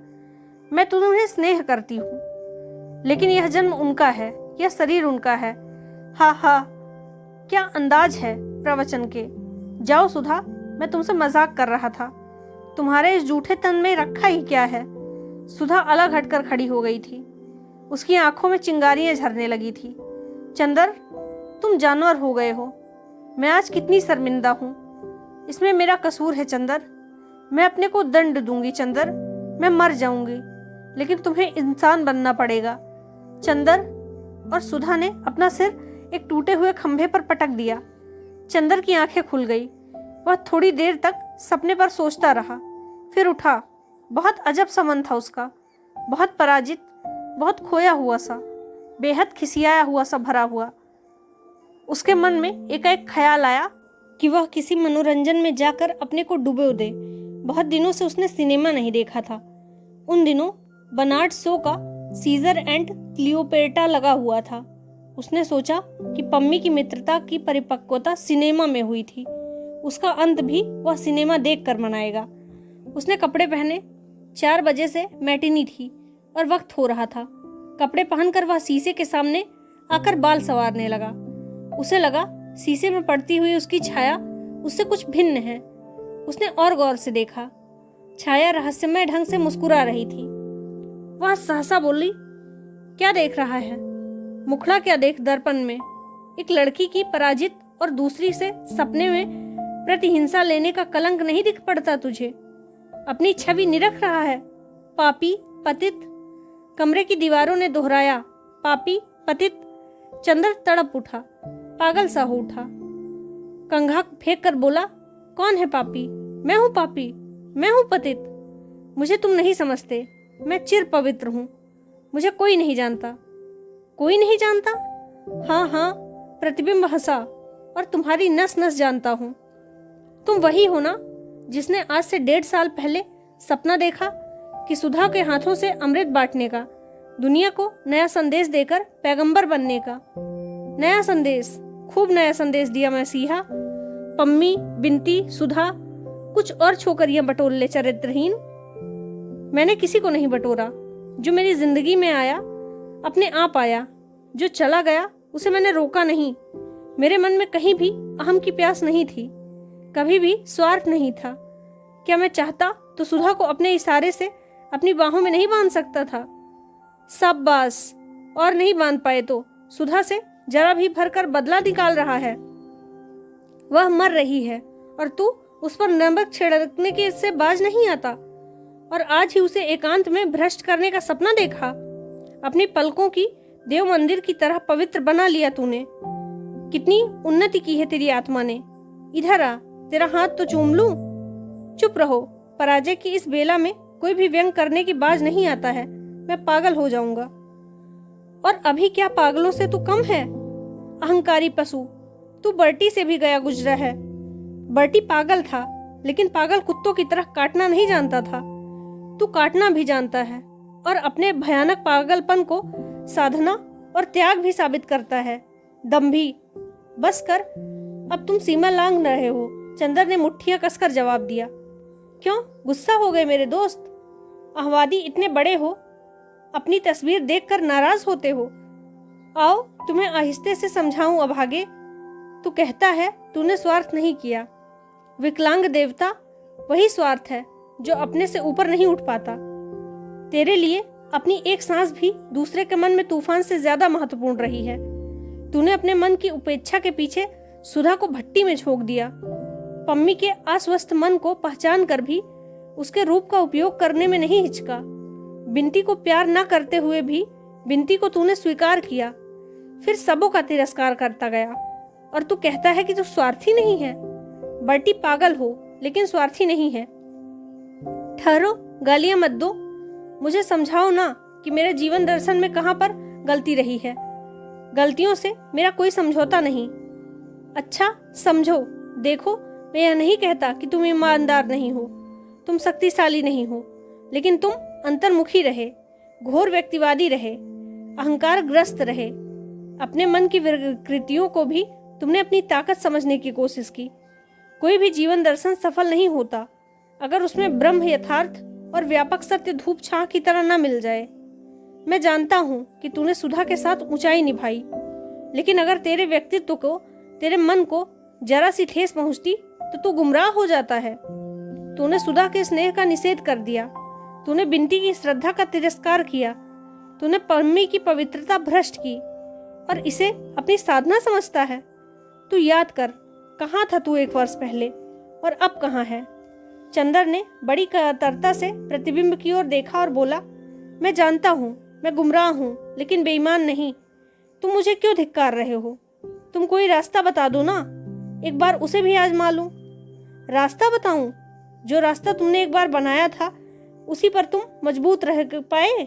Speaker 1: मैं तुम्हें स्नेह करती हूँ, लेकिन यह जन्म उनका है, यह शरीर उनका है। हा हा, क्या अंदाज है प्रवचन के। जाओ सुधा, मैं तुमसे मजाक कर रहा था। तुम्हारे इस जूठे तन में रखा ही क्या है। सुधा अलग हटकर खड़ी हो गई थी। उसकी आंखों में चिंगारियां झरने लगी थी। चंदर, तुम जानवर हो गए हो। मैं आज कितनी शर्मिंदा हूँ। इसमें मेरा कसूर है चंदर। मैं अपने को दंड दूंगी चंदर। मैं मर जाऊंगी, लेकिन तुम्हें इंसान बनना पड़ेगा चंदर। और सुधा ने अपना सिर एक टूटे हुए खंभे पर पटक दिया। चंदर की आंखें खुल गई। वह थोड़ी देर तक सपने पर सोचता रहा, फिर उठा। बहुत अजब सा मन था उसका, बहुत पराजित, बहुत खोया हुआ सा, बेहद खिसियाया हुआ सा भरा हुआ। उसके मन में एकाएक ख्याल आया कि वह किसी मनोरंजन में जाकर अपने को डुबो दे। बहुत दिनों से उसने सिनेमा नहीं देखा था। उन दिनों बनार्ड शो का सीजर एंड क्लियोपेट्रा लगा हुआ था। उसने सोचा कि पम्मी की मित्रता की परिपक्वता सिनेमा में हुई थी, उसका अंत भी वह सिनेमा देखकर मनाएगा। उसने कपड़े पहने। 4 बजे से मैटिनी थी और वक्त हो रहा था। कपड़े पहनकर वह शीशे के सामने आकर बाल संवारने लगा। उसे लगा शीशे में पड़ती हुई उसकी छाया उससे कुछ भिन्न है। उसने और गौर से देखा। छाया रहस्यमय ढंग से मुस्कुरा रही थी। वह सहसा बोली, क्या देख रहा है? मुखड़ा क्या देख दर्पण में? एक लड़की की पराजित और दूसरी से सपने में प्रतिहिंसा लेने का कलंक नहीं दिख पड़ता तुझे? अपनी छवि निरख रहा है। पापी, पतित। कमरे की दीवारों ने दोहराया, पापी, पतित। चंदर तड़प उठा, पागल सा हो उठा। कंघा फेंक कर बोला, कौन है पापी? मैं हूं पापी, मैं हूं पतित। मुझे तुम नहीं समझते। मैं चिर पवित्र हूं। मुझे कोई नहीं जानता। कोई नहीं जानता? हाँ हाँ, प्रतिबिंब हंसा, और तुम्हारी नस नस जानता हूं। तुम वही हो ना जिसने आज से 1.5 साल पहले सपना देखा कि सुधा के हाथों से अमृत बांटने का, दुनिया को नया संदेश देकर पैगंबर बनने का। नया संदेश, खूब नया संदेश दिया मसीहा। पम्मी, बिनती, सुधा, कुछ और छोकरियां बटोर ले चरित्रहीन। मैंने किसी को नहीं बटोरा। जो मेरी जिंदगी में आया अपने आप आया, जो चला गया उसे मैंने रोका नहीं। मेरे मन में कहीं भी अहम की प्यास नहीं थी, कभी भी स्वार्थ नहीं था। क्या मैं चाहता तो सुधा को अपने इशारे से अपनी बाहों में नहीं बांध सकता था? शाबाश, और नहीं बांध पाए तो सुधा से जरा भी भरकर बदला निकाल रहा है। वह मर रही है और तू उस पर नमक छिड़कने के से बाज नहीं आता। और आज ही उसे एकांत में भ्रष्ट करने का सपना देखा। अपनी पलकों की देव मंदिर की तरह पवित्र बना लिया तूने। कितनी उन्नति की है तेरी आत्मा ने। इधर आ, तेरा हाथ तो चूम लूं। चुप रहो, पराजय की इस बेला में कोई भी व्यंग करने की बाज नहीं आता है। मैं पागल हो जाऊंगा। और अभी क्या पागलों से तू कम है? अहंकारी पशु, तू बर्टी से भी गया गुजरा है। बर्टी पागल था, लेकिन पागल कुत्तों की तरह काटना नहीं जानता था। तू काटना भी जानता है और अपने भयानक पागलपन को साधना और त्याग भी साबित करता है। दंभी, बस कर, अब तुम सीमा लांघ रहे हो। चंदर ने मुट्ठियां कसकर जवाब दिया। क्यों गुस्सा हो गए मेरे दोस्त? अहवादी इतने बड़े हो, अपनी तस्वीर देखकर नाराज होते हो। आओ तुम्हें आहिस्ते से समझाऊं अभागे। तू कहता है तूने स्वार्थ नहीं किया। विकलांग देवता वही स्वार्थ है जो अपने से ऊपर नहीं उठ पाता। तेरे लिए अपनी एक सांस भी दूसरे के मन में तूफान से ज्यादा महत्वपूर्ण रही है। तूने अपने मन की उपेक्षा के पीछे सुधा को भट्टी में झोंक दिया। पम्मी के अस्वस्थ मन को पहचान कर भी उसके रूप का उपयोग करने में नहीं हिचका। बिंती को प्यार न करते हुए भी बिंती को तूने स्वीकार किया, फिर सबों का तिरस्कार करता गया। और तू कहता है कि तू स्वार्थी नहीं है। बर्टी पागल हो, लेकिन स्वार्थी नहीं है। ठहरो, गालियां मत दो। मुझे समझाओ ना कि मेरे जीवन दर्शन में कहां पर गलती रही है। गलतियों से मेरा कोई समझौता नहीं। अच्छा समझो, देखो, मैं यह नहीं कहता कि तुम ईमानदार नहीं हो, तुम शक्तिशाली नहीं हो, लेकिन तुम अंतर्मुखी रहे, घोर व्यक्तिवादी रहे, अहंकार ग्रस्त रहे। अपने मन की विकृतियों को भी तुमने अपनी ताकत समझने की कोशिश की। कोई भी जीवन दर्शन सफल नहीं होता अगर उसमें ब्रह्म यथार्थ और व्यापक सत्य धूप छां की तरह न मिल जाए। मैं जानता हूं कि तूने सुधा के साथ ऊंचाई निभाई, लेकिन अगर तेरे व्यक्तित्व को, तेरे मन को जरा सी ठेस पहुंचती तो तू गुमराह हो जाता है। तूने सुधा के स्नेह का निषेध कर दिया। तूने बिंती की श्रद्धा का तिरस्कार किया। तूने पम्मी की पवित्रता भ्रष्ट की और इसे अपनी साधना समझता है। तू याद कर, कहाँ था तू 1 वर्ष पहले और अब कहाँ है? चंदर ने बड़ी कातरता से प्रतिबिंब की ओर देखा और बोला, मैं जानता हूँ मैं गुमराह हूँ, लेकिन बेईमान नहीं। तुम मुझे क्यों धिक्कार रहे हो? तुम कोई रास्ता बता दो ना, एक बार उसे भी आजमा लूं। रास्ता बताऊं? जो रास्ता तुमने एक बार बनाया था उसी पर तुम मजबूत रह पाए?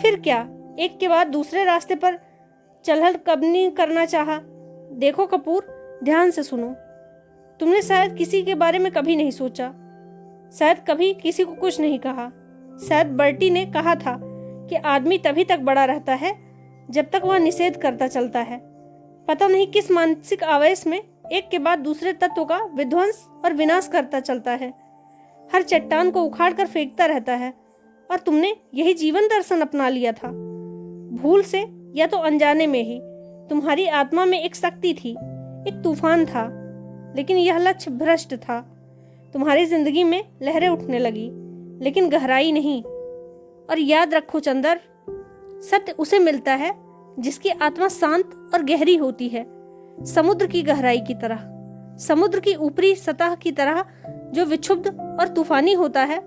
Speaker 1: फिर क्या एक के बाद दूसरे रास्ते पर चलहल कदमी करना चाहा? देखो कपूर, ध्यान से सुनो। तुमने शायद किसी के बारे में कभी नहीं सोचा, शायद कभी किसी को कुछ नहीं कहा। शायद बर्टी ने कहा था कि आदमी तभी तक बड़ा रहता है जब तक वह निषेध करता चलता है। पता नहीं किस मानसिक आवेश में एक के बाद दूसरे तत्व का विध्वंस और विनाश करता चलता है, हर चट्टान को उखाड़ कर फेंकता रहता है। और तुमने यही जीवन दर्शन अपना लिया था। भूल से या तो अनजाने में ही तुम्हारी आत्मा में एक शक्ति थी, एक तूफान था, लेकिन यह लक्ष्य भ्रष्ट था। तुम्हारी जिंदगी में लहरें उठने लगी, लेकिन गहराई नहीं। और याद रखो चंदर, सत्य उसे मिलता है जिसकी आत्मा शांत और गहरी होती है, समुद्र की गहराई की तरह, समुद्र की ऊपरी सतह की तरह जो विक्षुब्ध और तूफानी होता है।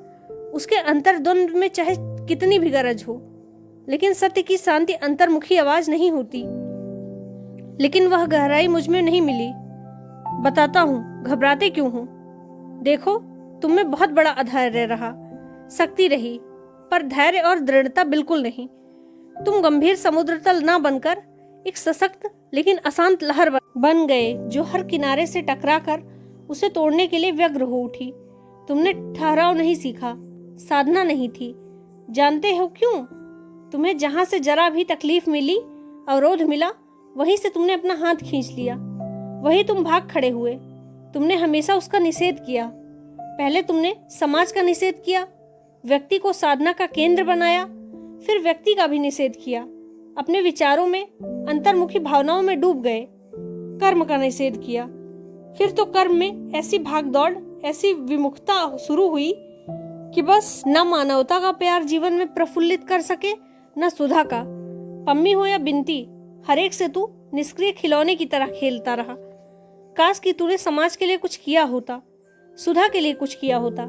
Speaker 1: उसके अंतर्द्वंद में चाहे कितनी भी गरज हो, लेकिन सत्य की शांति अंतर्मुखी आवाज नहीं होती। लेकिन वह गहराई मुझ में नहीं मिली। बताता हूँ, घबराते क्यों हो? देखो, तुम में बहुत बड़ा अधैर्य रहा, शक्ति रही, पर धैर्य और दृढ़ता बिल्कुल नहीं। तुम गंभीर समुद्र तल ना बनकर एक सशक्त लेकिन अशांत लहर बन गए, जो हर किनारे से टकराकर उसे तोड़ने के लिए व्यग्र हो उठी। तुमने ठहराव नहीं सीखा, साधना नहीं थी। जानते हो क्यों? तुम्हें जहां से जरा भी तकलीफ मिली, अवरोध मिला, वहीं से तुमने अपना हाथ खींच लिया, वहीं तुम भाग खड़े हुए। तुमने हमेशा उसका निषेध किया। पहले तुमने समाज का निषेध किया, व्यक्ति को साधना का केंद्र बनाया, फिर व्यक्ति का भी निषेध किया। अपने विचारों में, अंतर्मुखी भावनाओं में डूब गए। कर्म का निषेध किया। फिर तो कर्म में ऐसी भागदौड़, ऐसी विमुखता शुरू हुई कि बस न मानवता का प्यार जीवन में प्रफुल्लित कर सके, न सुधा का। पम्मी हो या बिनती, हर एक से तू निष्क्रिय खिलौने की तरह खेलता रहा। काश कि तूने समाज के लिए कुछ किया होता, सुधा के लिए कुछ किया होता,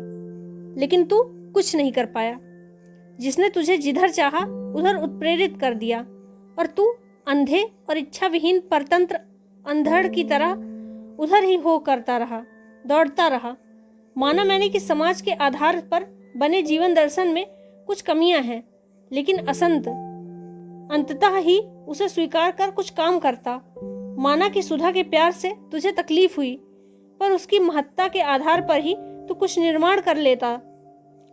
Speaker 1: लेकिन तू कुछ नहीं कर पाया। जिसने तुझे जिधर चाहा उधर उत्प्रेरित कर दिया और तू अंधे और इच्छा विहीन परतंत्र अंधड़ की तरह उधर ही हो करता रहा, दौड़ता रहा। माना मैंने कि समाज के आधार पर बने जीवन दर्शन में कुछ कमियां हैं, लेकिन असंत अंततः ही उसे स्वीकार कर कुछ काम करता। माना कि सुधा के प्यार से तुझे तकलीफ हुई, पर उसकी महत्ता के आधार पर ही तू कुछ निर्माण कर लेता,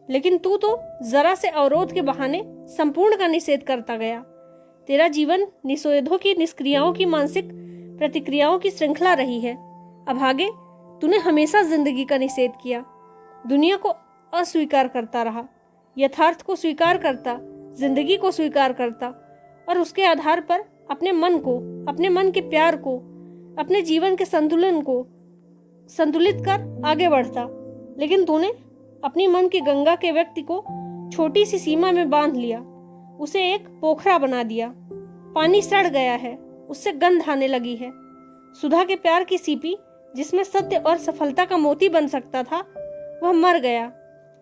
Speaker 1: लेकिन तू तो जरा से अवरोध के बहाने संपूर्ण का निषेध करता गया। तेरा जीवन निषेधों की, निष्क्रियाओं की, मानसिक प्रतिक्रियाओं की श्रृंखला रही है। अभागे, तूने हमेशा जिंदगी का निषेध किया, दुनिया को अस्वीकार करता रहा, यथार्थ को स्वीकार करता, जिंदगी को स्वीकार करता और उसके आधार पर अपने मन को, अपने मन के प्यार को, अपने जीवन के संतुलन को संतुलित कर आगे बढ़ता। लेकिन तूने अपनी मन की गंगा के व्यक्ति को छोटी सी सीमा में बांध लिया, उसे एक पोखरा बना दिया। पानी सड़ गया है, उससे गंध आने लगी है। सुधा के प्यार की सीपी, जिसमें सत्य और सफलता का मोती बन सकता था, वह मर गया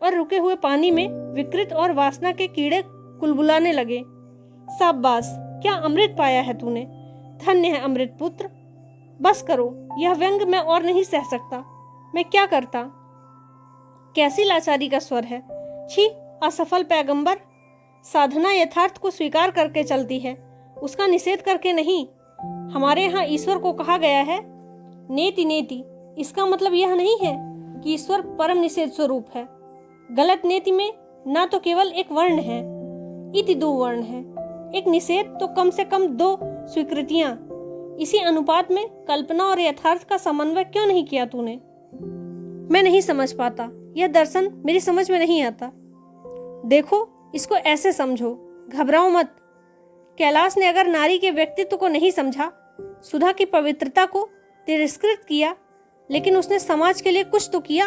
Speaker 1: और रुके हुए पानी में विकृत और वासना के कीड़े कुलबुलाने लगे। शाबाश, क्या अमृत पाया है तूने, धन्य है अमृत पुत्र। बस करो, यह व्यंग मैं और नहीं सह सकता। मैं क्या करता? कैसी लाचारी का स्वर है। छी, असफल पैगंबर। साधना यथार्थ को स्वीकार करके चलती है, उसका निषेध करके नहीं। हमारे यहाँ ईश्वर को कहा गया है नेति नेति। इसका मतलब यह नहीं है कि ईश्वर परम निषेध स्वरूप है। गलत नेति में ना तो केवल एक वर्ण है, इति दो वर्ण है। एक निषेध तो कम से कम दो स्वीकृतियां। इसी अनुपात में कल्पना और यथार्थ का समन्वय क्यों नहीं किया तूने? मैं नहीं समझ पाता, यह दर्शन मेरी समझ में नहीं आता। देखो, इसको ऐसे समझो, घबराओ मत। कैलाश ने अगर नारी के व्यक्तित्व को नहीं समझा, सुधा की पवित्रता को तिरस्कृत किया, लेकिन उसने समाज के लिए कुछ तो किया।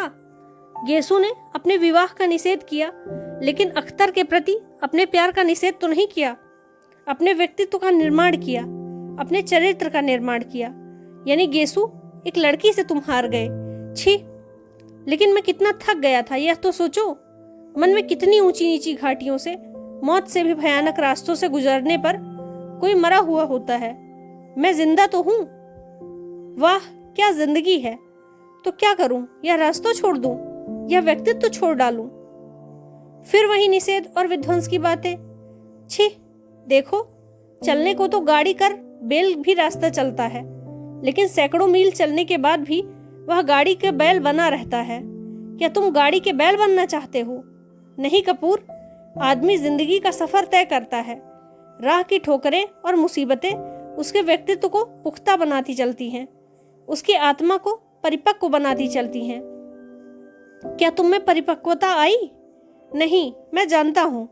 Speaker 1: गेसु ने अपने विवाह का निषेध किया, लेकिन अख्तर के प्रति अपने प्यार का निषेध तो नहीं किया। अपने व्यक्तित्व का निर्माण किया, अपने चरित्र का निर्माण किया। यानी गेसु, एक लड़की से तुम हार गए। छी, लेकिन मैं कितना थक गया था, यह तो सोचो। मन में कितनी ऊंची नीची घाटियों से, मौत से भी भयानक रास्तों से गुजरने पर कोई मरा हुआ होता है। मैं जिंदा तो हूँ। वाह, क्या जिंदगी है। तो क्या करूं? यह रास्ता छोड़ दूं, यह व्यक्तित्व छोड़ डालूं? फिर वही निषेध और विध्वंस की बातें। छी, देखो, चलने को तो गाड़ी कर बैल भी रास्ता चलता है, लेकिन सैकड़ों मील चलने के बाद भी वह गाड़ी के बैल बना रहता है। क्या तुम गाड़ी के बैल बनना चाहते हो? नहीं कपूर, आदमी जिंदगी का सफर तय करता है। राह की ठोकरें और मुसीबतें उसके व्यक्तित्व को पुख्ता बनाती चलती हैं, उसकी आत्मा को परिपक्व बनाती चलती हैं। क्या तुम में परिपक्वता आई? नहीं, मैं जानता हूं।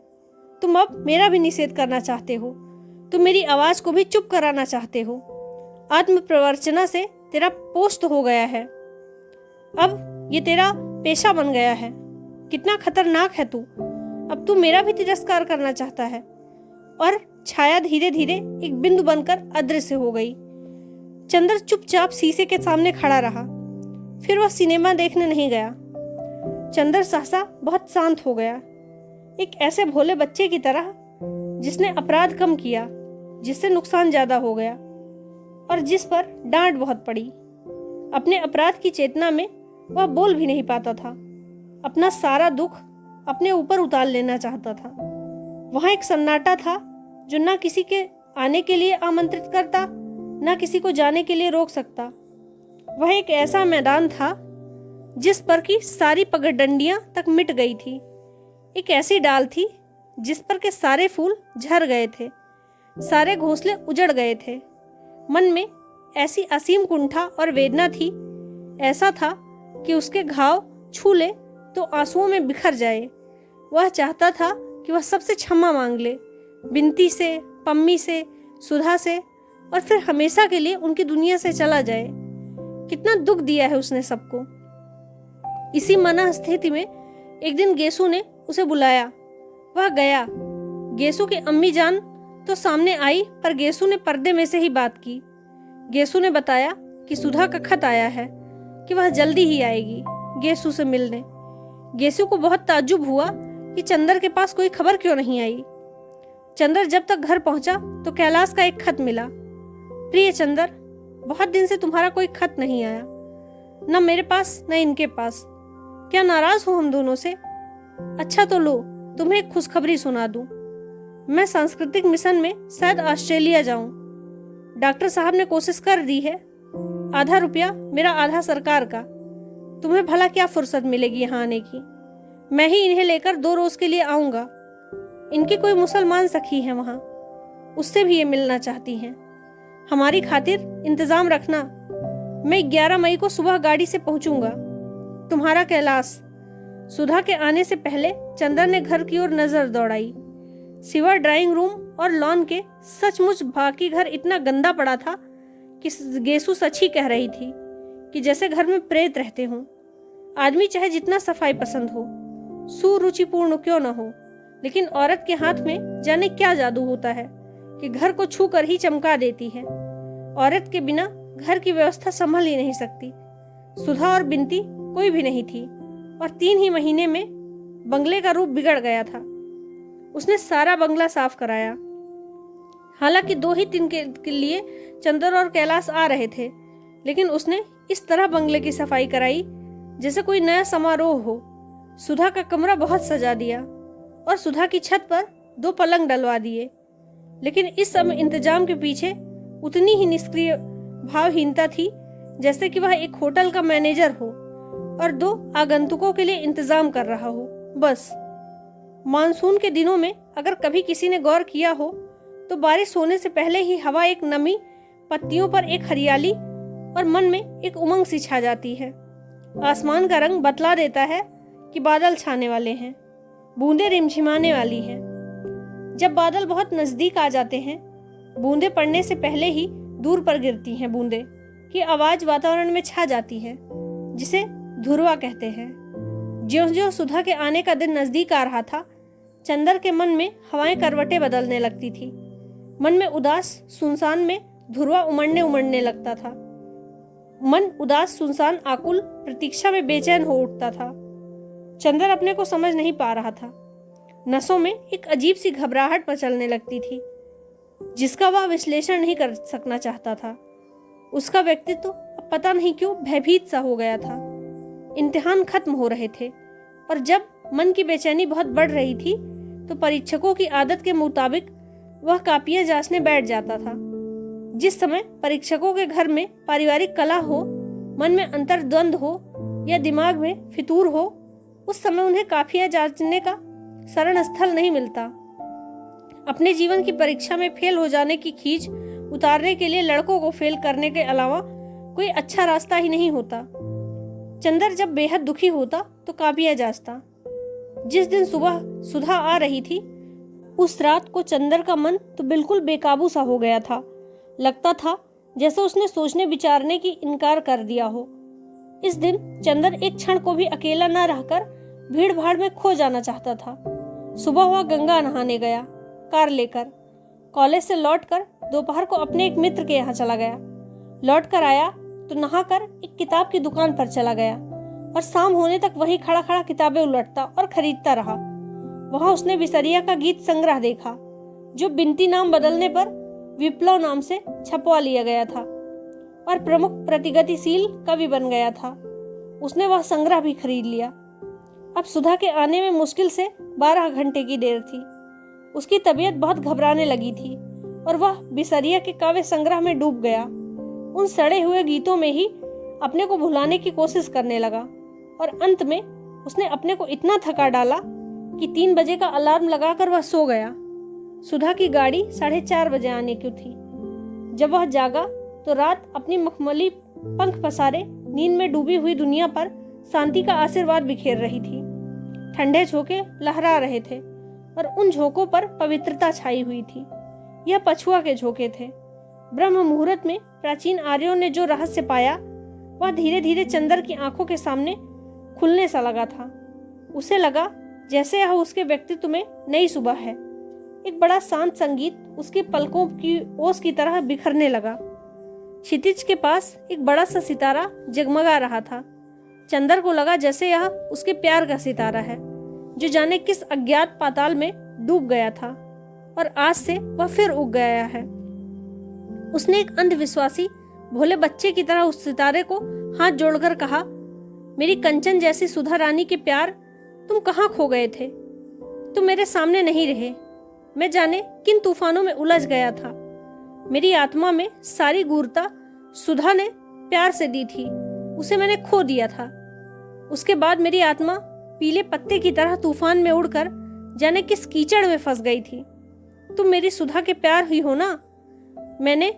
Speaker 1: तुम अब मेरा भी निषेध करना चाहते हो। तुम मेरी आवाज को भी चुप कराना चाहते हो। आत्म प्रवर्चना से तेरा पोस्ट हो गया है, अब ये तेरा पेशा बन गया है। कितना खतरनाक है तू। अब तू मेरा भी तिरस्कार करना चाहता है। और छाया धीरे धीरे एक बिंदु बनकर अदृश्य हो गई। चंद्र चुपचाप शीशे के सामने खड़ा रहा। फिर वह सिनेमा देखने नहीं गया। चंद्र सहसा बहुत शांत हो गया, एक ऐसे भोले बच्चे की तरह जिसने अपराध कम किया, जिससे नुकसान ज्यादा हो गया और जिस पर डांट बहुत पड़ी। अपने अपराध की चेतना में वह बोल भी नहीं पाता था। अपना सारा दुख अपने ऊपर उतार लेना चाहता था। वहां एक सन्नाटा था जो ना किसी के आने के लिए आमंत्रित करता, ना किसी को जाने के लिए रोक सकता। वह एक ऐसा मैदान था जिस पर की सारी पगडंडियां तक मिट गई थी। एक ऐसी डाल थी जिस पर के सारे फूल झड़ गए थे, सारे घोंसले उजड़ गए थे। मन में ऐसी असीम कुंठा और वेदना थी, ऐसा था कि उसके घाव छू ले तो आंसुओं में बिखर जाए। वह चाहता था कि वह सबसे क्षमा मांग ले, बिनती से, पम्मी से, सुधा से, और फिर हमेशा के लिए उनकी दुनिया से चला जाए। कितना दुख दिया है उसने सबको। इसी मना स्थिति में एक दिन गेसु ने उसे बुलाया। वह गया। गेसु की अम्मी जान तो सामने आई, पर गेसु ने पर्दे में से ही बात की। गेसु ने बताया कि सुधा का खत आया है कि वह जल्दी ही आएगी गेसु से मिलने। गेसु को बहुत ताज्जुब हुआ कि चंदर के पास कोई खबर क्यों नहीं आई। चंदर जब तक घर पहुंचा तो कैलाश का एक खत मिला। प्रिय चंदर, बहुत दिन से तुम्हारा कोई खत नहीं आया, न मेरे पास न इनके पास। क्या नाराज हो हम दोनों से? अच्छा तो लो, तुम्हें एक खुशखबरी सुना दूं। मैं सांस्कृतिक मिशन में शायद ऑस्ट्रेलिया जाऊं। डॉक्टर साहब ने कोशिश कर दी है। आधा रुपया मेरा, आधा सरकार का। तुम्हें भला क्या फुर्सत मिलेगी यहाँ आने की। मैं ही इन्हें लेकर 2 रोज के लिए आऊंगा। इनकी कोई मुसलमान सखी है वहाँ, उससे भी ये मिलना चाहती हैं। हमारी खातिर इंतजाम रखना। मैं 11 मई को सुबह गाड़ी से पहुंचूंगा। तुम्हारा कैलाश। सुधा के आने से पहले चंदर ने घर की ओर नजर दौड़ाई। सिवा ड्राइंग रूम और लॉन के सचमुच बाकी घर इतना गंदा पड़ा था कि गेसु सच ही कह रही थी कि जैसे घर में प्रेत रहते हों। आदमी चाहे जितना सफाई पसंद हो, सुरुचिपूर्ण क्यों न हो, लेकिन औरत के हाथ में जाने क्या जादू होता है कि घर को छू कर ही चमका देती है। औरत के बिना घर की व्यवस्था संभल ही नहीं सकती। सुधा और बिनती कोई भी नहीं थी और 3 ही महीने में बंगले का रूप बिगड़ गया था। उसने सारा बंगला साफ कराया। हालांकि 2 ही दिन के लिए चंदर और कैलाश आ रहे थे, लेकिन उसने इस तरह बंगले की सफाई कराई जैसे कोई नया समारोह हो। सुधा का कमरा बहुत सजा दिया और सुधा की छत पर 2 पलंग डलवा दिए, लेकिन इस सब इंतजाम के पीछे उतनी ही निष्क्रिय भावहीनता थी जैसे कि वह एक होटल का मैनेजर हो और 2 आगंतुकों के लिए इंतजाम कर रहा हो, बस। मानसून के दिनों में अगर कभी किसी ने गौर किया हो तो बारिश होने से पहले ही हवा एक नमी, पत्तियों पर एक हरियाली और मन में एक उमंग सी छा जाती है। आसमान का रंग बतला देता है कि बादल छाने वाले हैं, बूंदें रिमझिमाने वाली हैं। जब बादल बहुत नजदीक आ जाते हैं, बूंदें पड़ने से पहले ही दूर पर गिरती हैं बूंदें की आवाज वातावरण में छा जाती है, जिसे धुरवा कहते हैं। ज्यों-ज्यों सुधा के आने का दिन नजदीक आ रहा था, चंदर के मन में हवाएं करवटें बदलने लगती थी। मन में उदास सुनसान में धुरवा उमड़ने लगता था। मन उदास सुनसान आकुल प्रतीक्षा में बेचैन हो उठता था। चंदर अपने को समझ नहीं पा रहा था। नसों में एक अजीब सी घबराहट मचलने लगती थी जिसका वह विश्लेषण नहीं कर सकना चाहता था। उसका व्यक्तित्व अब पता नहीं क्यों भयभीत सा हो गया था। इम्तिहान खत्म हो रहे थे और जब मन की बेचैनी बहुत बढ़ रही थी तो परीक्षकों की आदत के मुताबिक वह कापियां जांचने बैठ जाता था। जिस समय परीक्षकों के घर में पारिवारिक कलह हो, मन में अंतर्द्वंद हो या दिमाग में फितूर हो, उस समय उन्हें कापियां जांचने का शरण स्थल नहीं मिलता। अपने जीवन की परीक्षा में फेल हो जाने की खींच उतारने के लिए लड़कों को फेल करने के अलावा कोई अच्छा रास्ता ही नहीं होता। चंदर जब बेहद दुखी होता तो कापियां जांचता। जिस दिन सुबह सुधा आ रही थी, उस रात को चंदर का मन तो बिल्कुल बेकाबू सा हो गया था। लगता था जैसे उसने सोचने विचारने की इनकार कर दिया हो। इस दिन चंदर एक क्षण को भी अकेला न रहकर भीड़ भाड़ में खो जाना चाहता था। सुबह वह गंगा नहाने गया कार लेकर। कॉलेज से लौटकर दोपहर को अपने एक मित्र के यहाँ चला गया। लौट कर आया तो नहाकर एक किताब की दुकान पर चला गया और शाम होने तक वहीं खड़ा खड़ा किताबें उलटता और खरीदता रहा। वहां उसने विसरिया का गीत संग्रह देखा जो बिनती नाम बदलने पर विप्लव नाम से छपवा लिया गया था और प्रमुख प्रतिगतिशील कवि बन गया था। उसने वह संग्रह भी खरीद लिया। अब सुधा के आने में मुश्किल से 12 घंटे की देर थी। उसकी तबीयत बहुत घबराने लगी थी और वह बिसरिया के काव्य संग्रह में डूब गया। उन सड़े हुए गीतों में ही अपने को भुलाने की कोशिश करने लगा और अंत में उसने अपने को इतना थका डाला कि 3 बजे का अलार्म लगाकर वह सो गया। सुधा की गाड़ी 4:30 बजे आने की थी। जब वह जागा तो रात अपनी मखमली पंख पसारे नींद में डूबी हुई दुनिया पर शांति का आशीर्वाद बिखेर रही थी। ठंडे झोंके लहरा रहे थे और उन झोंकों पर पवित्रता छाई हुई थी। यह पछुआ के झोंके थे। ब्रह्म मुहूर्त में प्राचीन आर्यों ने जो रहस्य पाया वह धीरे धीरे चंदर की आंखों के सामने खुलने सा लगा था। उसे लगा जैसे यह उसके व्यक्तित्व में नई सुबह है। एक बड़ा शांत संगीत उसके पलकों की ओस की तरह बिखरने लगा। क्षितिज के पास एक बड़ा सा सितारा जगमगा रहा था। चंदर को लगा जैसे यह उसके प्यार का सितारा है जो जाने किस अज्ञात पाताल में डूब गया था और आज से वह फिर उग गया है। उसने एक अंधविश्वासी भोले बच्चे की तरह उस सितारे को हाथ जोड़कर कहा, मेरी कंचन जैसी सुधा रानी के प्यार, तुम कहाँ खो गए थे? तुम मेरे सामने नहीं रहे। मैं जाने किन तूफानों में उलझ गया था। मेरी आत्मा में सारी गूढ़ता सुधा ने प्यार से दी थी, उसे मैंने खो दिया था। उसके बाद मेरी आत्मा पीले पत्ते की तरह तूफान में उड़कर जाने किस कीचड़ में फंस गई थी। तुम मेरी सुधा के प्यार ही हो ना? मैंने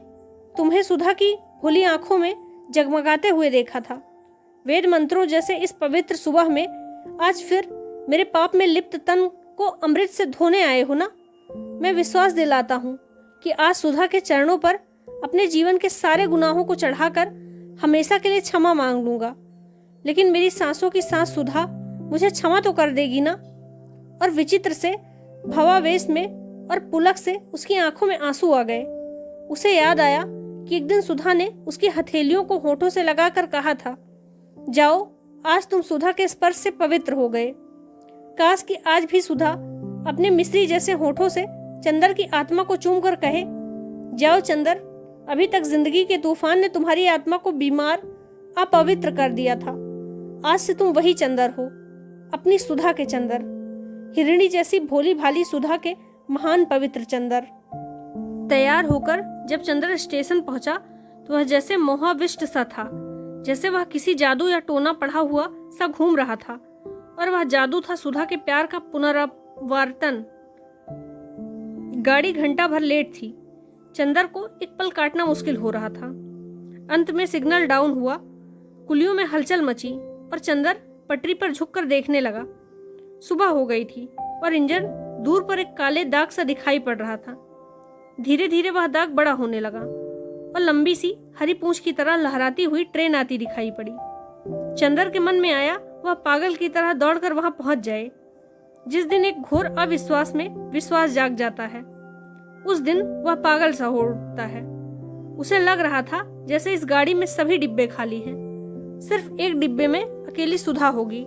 Speaker 1: तुम्हें सुधा की भोली आंखों में जगमगाते हुए देखा था। वेद मंत्रों जैसे इस पवित्र सुबह में आज फिर मेरे पाप में लिप्त तन को अमृत से धोने आए हो ना? मैं विश्वास दिलाता हूँ कि आज सुधा के चरणों पर अपने जीवन के सारे गुनाहों को चढ़ाकर हमेशा के लिए क्षमा मांग लूंगा। लेकिन मेरी सांसों की सांस सुधा मुझे क्षमा तो कर देगी ना? और विचित्र से भावावेश में और पुलक से उसकी आंखों में आंसू आ गए। उसे याद आया कि एक दिन सुधा ने उसकी हथेलियों को होठों से लगाकर कहा था, जाओ, आज तुम सुधा के स्पर्श से पवित्र हो गए। काश कि आज भी सुधा अपने मिस्री जैसे होठों से चंदर की आत्मा को चूमकर कहे, जाओ चंदर, अभी तक जिंदगी के तूफान ने तुम्हारी आत्मा को बीमार, अपवित्र कर दिया था। आज से तुम वही चंदर हो, अपनी सुधा के चंदर, हिरणी जैसी भोली भाली सुधा के महान पवित्र चंदर। तैयार होकर जब चंदर स्टेशन पहुंचा तो वह जैसे मोहाविष्ट सा था, जैसे वह किसी जादू या टोना पढ़ा हुआ सा घूम रहा था। और वह जादू था सुधा के प्यार का पुनरावर्तन। गाड़ी घंटा भर लेट थी। चंदर को एक पल काटना मुश्किल हो रहा था। अंत में सिग्नल डाउन हुआ, कुलियों में हलचल मची और चंदर पटरी पर झुककर देखने लगा। सुबह हो गई थी और इंजन दूर पर एक काले दाग सा दिखाई पड़ रहा था। धीरे धीरे वह दाग बड़ा होने लगा और लंबी सी हरी पूंछ की तरह लहराती हुई ट्रेन आती दिखाई पड़ी। चंदर के मन में आया वह पागल की तरह दौड़कर वहां पहुंच जाए। जिस दिन एक घोर अविश्वास में विश्वास जाग जाता है, उस दिन वह पागल सा हो उठता है। उसे लग रहा था जैसे इस गाड़ी में सभी डिब्बे खाली हैं, सिर्फ एक डिब्बे में अकेली सुधा होगी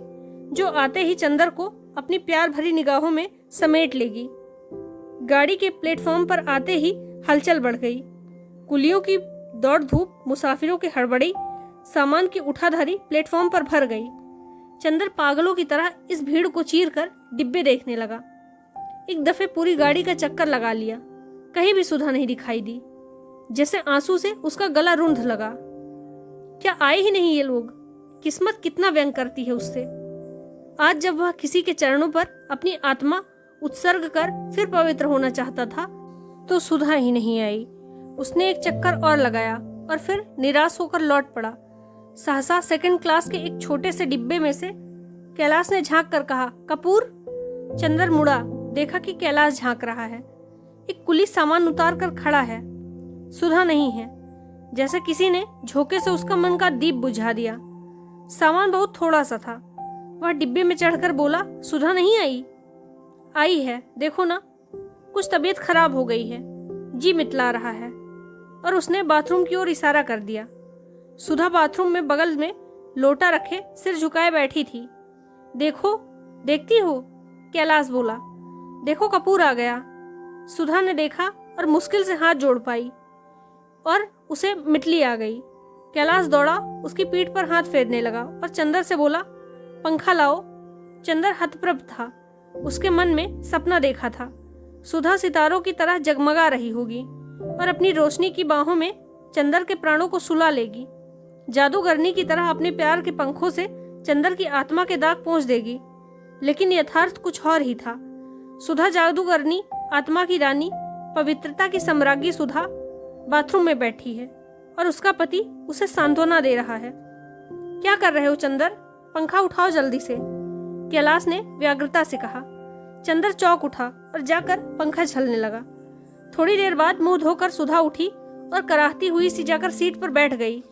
Speaker 1: जो आते ही चंदर को अपनी प्यार भरी निगाहों में समेट लेगी। गाड़ी के प्लेटफॉर्म पर आते ही हलचल बढ़ गई। कुलियों की दौड़ धूप, मुसाफिरों की हड़बड़ी, सामान की उठाधारी प्लेटफॉर्म पर भर गई। चंदर पागलों की तरह इस भीड़ को चीरकर डिब्बे देखने लगा। एक दफे पूरी गाड़ी का चक्कर लगा लिया, कहीं भी सुधा नहीं दिखाई दी। जैसे आंसू से उसका गला रुंध लगा। क्या आए ही नहीं ये लोग? किस्मत कितना व्यंग करती है उससे। आज जब वह किसी के चरणों पर अपनी आत्मा उत्सर्ग कर फिर पवित्र होना चाहता था तो सुधा ही नहीं आई। उसने एक चक्कर और लगाया और फिर निराश होकर लौट पड़ा। सहसा सेकंड क्लास के एक छोटे से डिब्बे में से कैलाश ने झांक कर कहा, कपूर। चंदर मुड़ा, देखा कि कैलाश झांक रहा है। एक कुली सामान उतार कर खड़ा है। सुधा नहीं है। जैसे किसी ने झोंके से उसका मन का दीप बुझा दिया। सामान बहुत थोड़ा सा था। वह डिब्बे में चढ़कर बोला, सुधा नहीं आई? आई है, देखो ना, कुछ तबीयत खराब हो गई है, जी मितला रहा है। और उसने बाथरूम की ओर इशारा कर दिया। सुधा बाथरूम में बगल में लोटा रखे सिर झुकाए बैठी थी। देखो, देखती हो? कैलाश बोला। देखो, कपूर आ गया। सुधा ने देखा और मुश्किल से हाथ जोड़ पाई और उसे मिटली आ गई। कैलाश दौड़ा, उसकी पीठ पर हाथ फेरने लगा और चंदर से बोला, पंखा लाओ। चंदर हतप्रभ था। उसके मन में सपना देखा था, सुधा सितारों की तरह जगमगा रही होगी और अपनी रोशनी की बाहों में चंदर के प्राणों को सुला लेगी। जादूगरनी की तरह अपने प्यार के पंखों से चंदर की आत्मा के दाग पहुंच देगी। लेकिन यथार्थ कुछ और ही था। सुधा जादूगरनी, आत्मा की रानी, पवित्रता की सम्राज्ञी सुधा बाथरूम में बैठी है और उसका पति उसे सांत्वना दे रहा है। क्या कर रहे हो चंदर? पंखा उठाओ जल्दी से, कैलाश ने व्याग्रता से कहा। चंदर चौंक उठा और जाकर पंखा झलने लगा। थोड़ी देर बाद मुंह धोकर सुधा उठी और कराहती हुई सी जाकर सीट पर बैठ गई।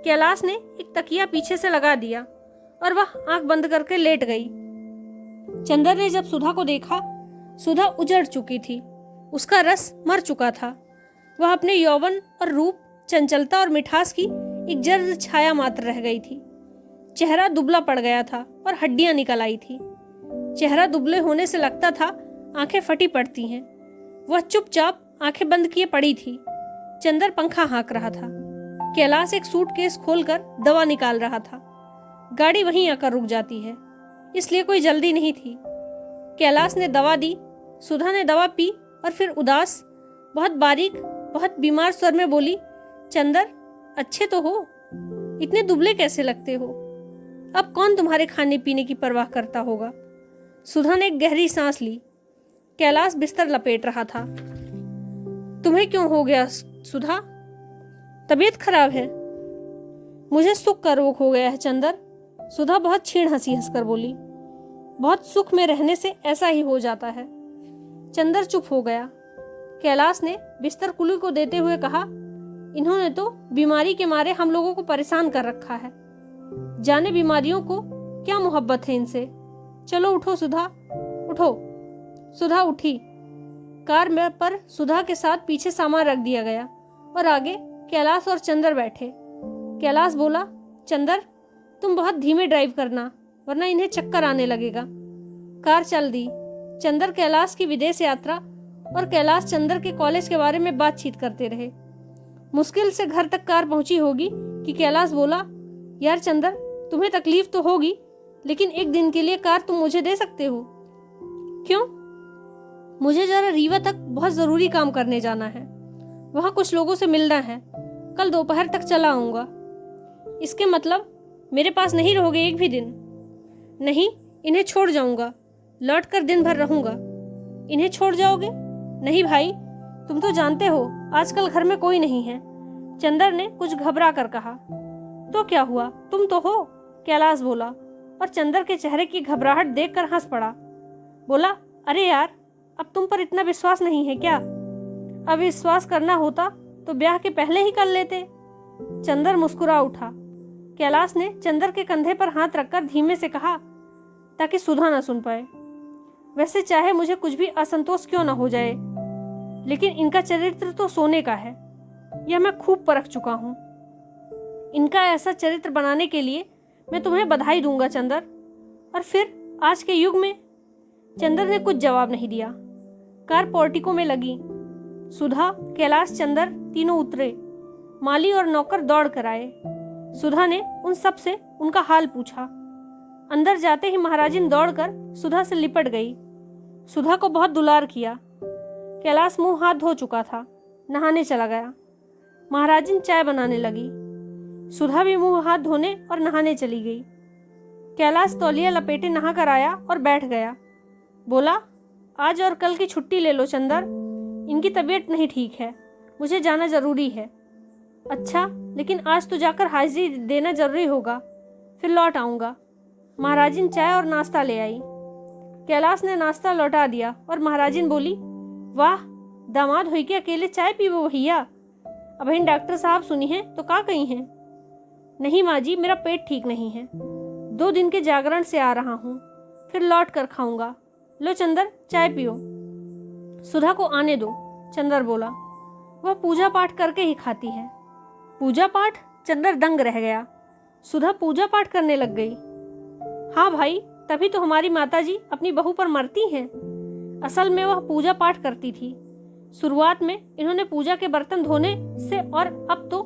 Speaker 1: कैलाश ने एक तकिया पीछे से लगा दिया और वह आंख बंद करके लेट गई। चंदर ने जब सुधा को देखा, सुधा उजड़ चुकी थी, उसका रस मर चुका था। वह अपने यौवन और रूप, चंचलता और मिठास की एक जर्द छाया मात्र रह गई थी। चेहरा दुबला पड़ गया था और हड्डियां निकल आई थी। चेहरा दुबले होने से लगता था आंखें फटी पड़ती हैं। वह चुपचाप आंखें बंद किए पड़ी थी। चंदर पंखा हाँक रहा था। कैलाश एक सूटकेस खोलकर दवा निकाल रहा था। गाड़ी वहीं आकर रुक जाती है, इसलिए कोई जल्दी नहीं थी। कैलाश ने दवा दी, सुधा ने दवा पी और फिर उदास, बहुत बारीक, बहुत बीमार स्वर में बोली, चंदर अच्छे तो हो, इतने दुबले कैसे लगते हो? अब कौन तुम्हारे खाने पीने की परवाह करता होगा? सुधा ने एक गहरी सांस ली। कैलाश बिस्तर लपेट रहा था। तुम्हें क्यों हो गया सुधा? तबीयत खराब है? मुझे सुख का रोग हो गया है चंदर। सुधा बहुत छीण हंसी हंसकर बोली। बहुत सुख में रहने से ऐसा ही हो जाता है। चंदर चुप हो गया। कैलाश ने बिस्तर कुली को देते हुए कहा, इन्होंने तो बीमारी के मारे हम लोगों को परेशान कर रखा है। जाने बीमारियों को क्या मोहब्बत है इनसे। चलो उठो सुधा, उठो। सुधा उठी। कार में पर सुधा के साथ पीछे सामान रख दिया गया और आगे कैलाश और चंदर बैठे। कैलाश बोला, चंदर तुम बहुत धीमे ड्राइव करना, वरना इन्हें चक्कर आने लगेगा। कार चल दी। चंदर कैलाश की विदेश यात्रा और कैलाश चंदर के कॉलेज के बारे में बातचीत करते रहे। मुश्किल से घर तक कार पहुंची होगी कि कैलाश बोला, यार चंदर तुम्हें तकलीफ तो होगी, लेकिन एक दिन के लिए कार तुम मुझे दे सकते हो? क्यों? मुझे जरा रीवा तक बहुत जरूरी काम करने जाना है। वहां कुछ लोगों से मिलना है। कल दोपहर तक चला आऊंगा। इसके मतलब मेरे पास नहीं रहोगे एक भी दिन? नहीं, इन्हें छोड़ जाऊंगा। लौट कर दिन भर रहूंगा। इन्हें छोड़ जाओगे? नहीं भाई, तुम तो जानते हो आजकल घर में कोई नहीं है। चंदर ने कुछ घबरा कर कहा। तो क्या हुआ, तुम तो हो, कैलाश बोला और चंदर के चेहरे की घबराहट देखकर हंस पड़ा। बोला, अरे यार, अब तुम पर इतना विश्वास नहीं है क्या? अब विश्वास करना होता तो ब्याह के पहले ही कर लेते। चंदर मुस्कुरा उठा। कैलाश ने चंदर के कंधे पर हाथ रखकर धीमे से कहा, ताकि सुधा न सुन पाए, वैसे चाहे मुझे कुछ भी असंतोष क्यों न हो जाए, लेकिन इनका चरित्र तो सोने का है। यह मैं खूब परख चुका हूं। इनका ऐसा चरित्र बनाने के लिए मैं तुम्हें बधाई दूंगा चंदर। और फिर आज के युग में। चंदर ने कुछ जवाब नहीं दिया। कार पोर्टिको में लगी। सुधा, कैलाश, चंदर तीनों उतरे। माली और नौकर दौड़ कर आए। सुधा ने उन सब से उनका हाल पूछा। अंदर जाते ही महाराजिन दौड़कर सुधा से लिपट गई। सुधा को बहुत दुलार किया। कैलाश मुंह हाथ धो चुका था, नहाने चला गया। महाराजिन चाय बनाने लगी। सुधा भी मुंह हाथ धोने और नहाने चली गई। कैलाश तौलिया लपेटे नहा कर आया और बैठ गया। बोला, आज और कल की छुट्टी ले लो चंदर, इनकी तबीयत नहीं ठीक है, मुझे जाना जरूरी है। अच्छा, लेकिन आज तो जाकर हाजिरी देना जरूरी होगा, फिर लौट आऊंगा। महाराजिन चाय और नाश्ता ले आई। कैलाश ने नाश्ता लौटा दिया और महाराजिन बोली, वाह, दामाद हुई के अकेले चाय पीवो भैया। अब इन डॉक्टर साहब सुनी है तो का कही हैं? नहीं माँ जी, मेरा पेट ठीक नहीं है, 2 दिन के जागरण से आ रहा हूँ, फिर लौट कर खाऊंगा। लो चंदर, चाय पियो। सुधा को आने दो, चंदर बोला। वह पूजा पाठ करके ही खाती है। पूजा पाठ? चंदर दंग रह गया। सुधा पूजा पाठ करने लग गई। हाँ भाई, तभी तो हमारी माताजी अपनी बहू पर मरती हैं। असल में वह पूजा पाठ करती थी। शुरुआत में इन्होंने पूजा के बर्तन धोने से और अब तो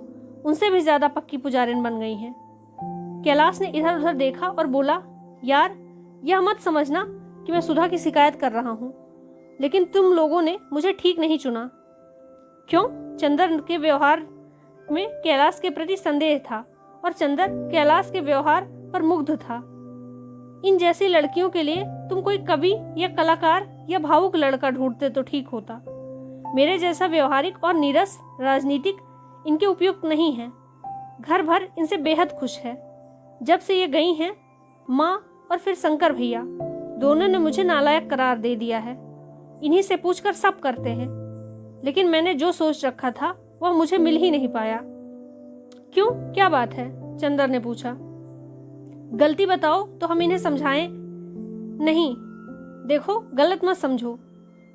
Speaker 1: उनसे भी ज्यादा पक्की पुजारिन बन गई हैं। कैलाश ने इधर उधर देखा और बोला, यार, यह मत समझना कि मैं सुधा की शिकायत कर रहा हूँ, लेकिन तुम लोगों ने मुझे ठीक नहीं चुना। क्यों? चंदर के व्यवहार में कैलाश के प्रति संदेह था और चंदर कैलाश के व्यवहार पर मुग्ध था। इन जैसी लड़कियों के लिए तुम कोई कवि या कलाकार या भावुक लड़का ढूंढते तो ठीक होता। मेरे जैसा व्यवहारिक और नीरस राजनीतिक इनके उपयुक्त नहीं है। घर भर इनसे बेहद खुश है। जब से ये गई हैं, माँ और फिर शंकर भैया दोनों ने मुझे नालायक करार दे दिया है। इन्हीं से पूछकर सब करते हैं। लेकिन मैंने जो सोच रखा था वह मुझे मिल ही नहीं पाया। क्यों, क्या बात है? चंदर ने पूछा। गलती बताओ तो हम इन्हें समझाएं। नहीं, देखो, गलत मत समझो।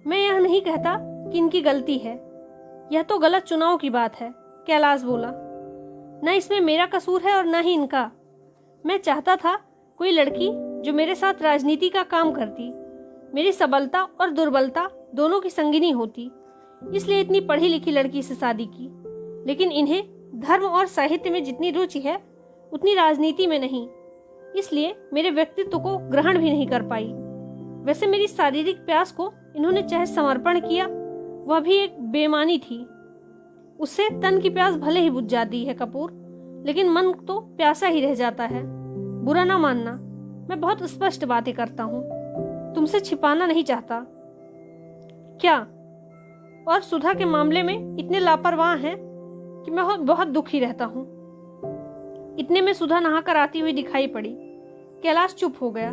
Speaker 1: मैं यह नहीं कहता कि इनकी गलती है, यह तो गलत चुनाव की बात है, कैलाश बोला। न इसमें मेरा कसूर है और न ही इनका। मैं चाहता था कोई लड़की जो मेरे साथ राजनीति का काम करती, मेरी सबलता और दुर्बलता दोनों की संगिनी होती, इसलिए इतनी पढ़ी लिखी लड़की से शादी की। लेकिन इन्हें धर्म और साहित्य में जितनी रुचि है उतनी राजनीति में नहीं, इसलिए मेरे व्यक्तित्व को ग्रहण भी नहीं कर पाई। वैसे मेरी शारीरिक प्यास को इन्होंने चाहे समर्पण किया, वह भी एक बेईमानी थी। उससे तन की प्यास भले ही बुझ जाती है कपूर, लेकिन मन तो प्यासा ही रह जाता है। बुरा ना मानना, मैं बहुत स्पष्ट बातें करता हूँ, तुमसे छिपाना नहीं चाहता। क्या? और सुधा के मामले में इतने लापरवाह हैं कि मैं बहुत दुखी रहता हूँ। इतने में सुधा नहाकर आती हुई दिखाई पड़ी। कैलाश चुप हो गया।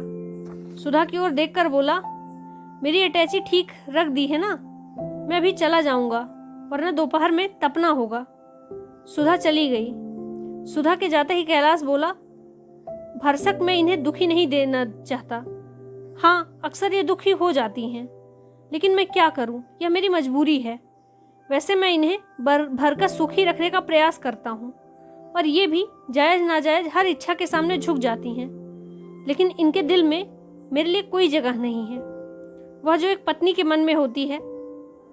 Speaker 1: सुधा की ओर देखकर बोला, मेरी अटैची ठीक रख दी है ना? मैं अभी चला जाऊंगा, वरना दोपहर में तपना होगा। सुधा चली गई। सुधा के जाते ही कैलाश बोला, भरसक मैं इन्हें दुखी नहीं देना चाहता। हाँ, अक्सर ये दुखी हो जाती हैं, लेकिन मैं क्या करूं, यह मेरी मजबूरी है। वैसे मैं इन्हें भरकर सुखी रखने का प्रयास करता हूं, और ये भी जायज नाजायज हर इच्छा के सामने झुक जाती हैं, लेकिन इनके दिल में मेरे लिए कोई जगह नहीं है, वह जो एक पत्नी के मन में होती है।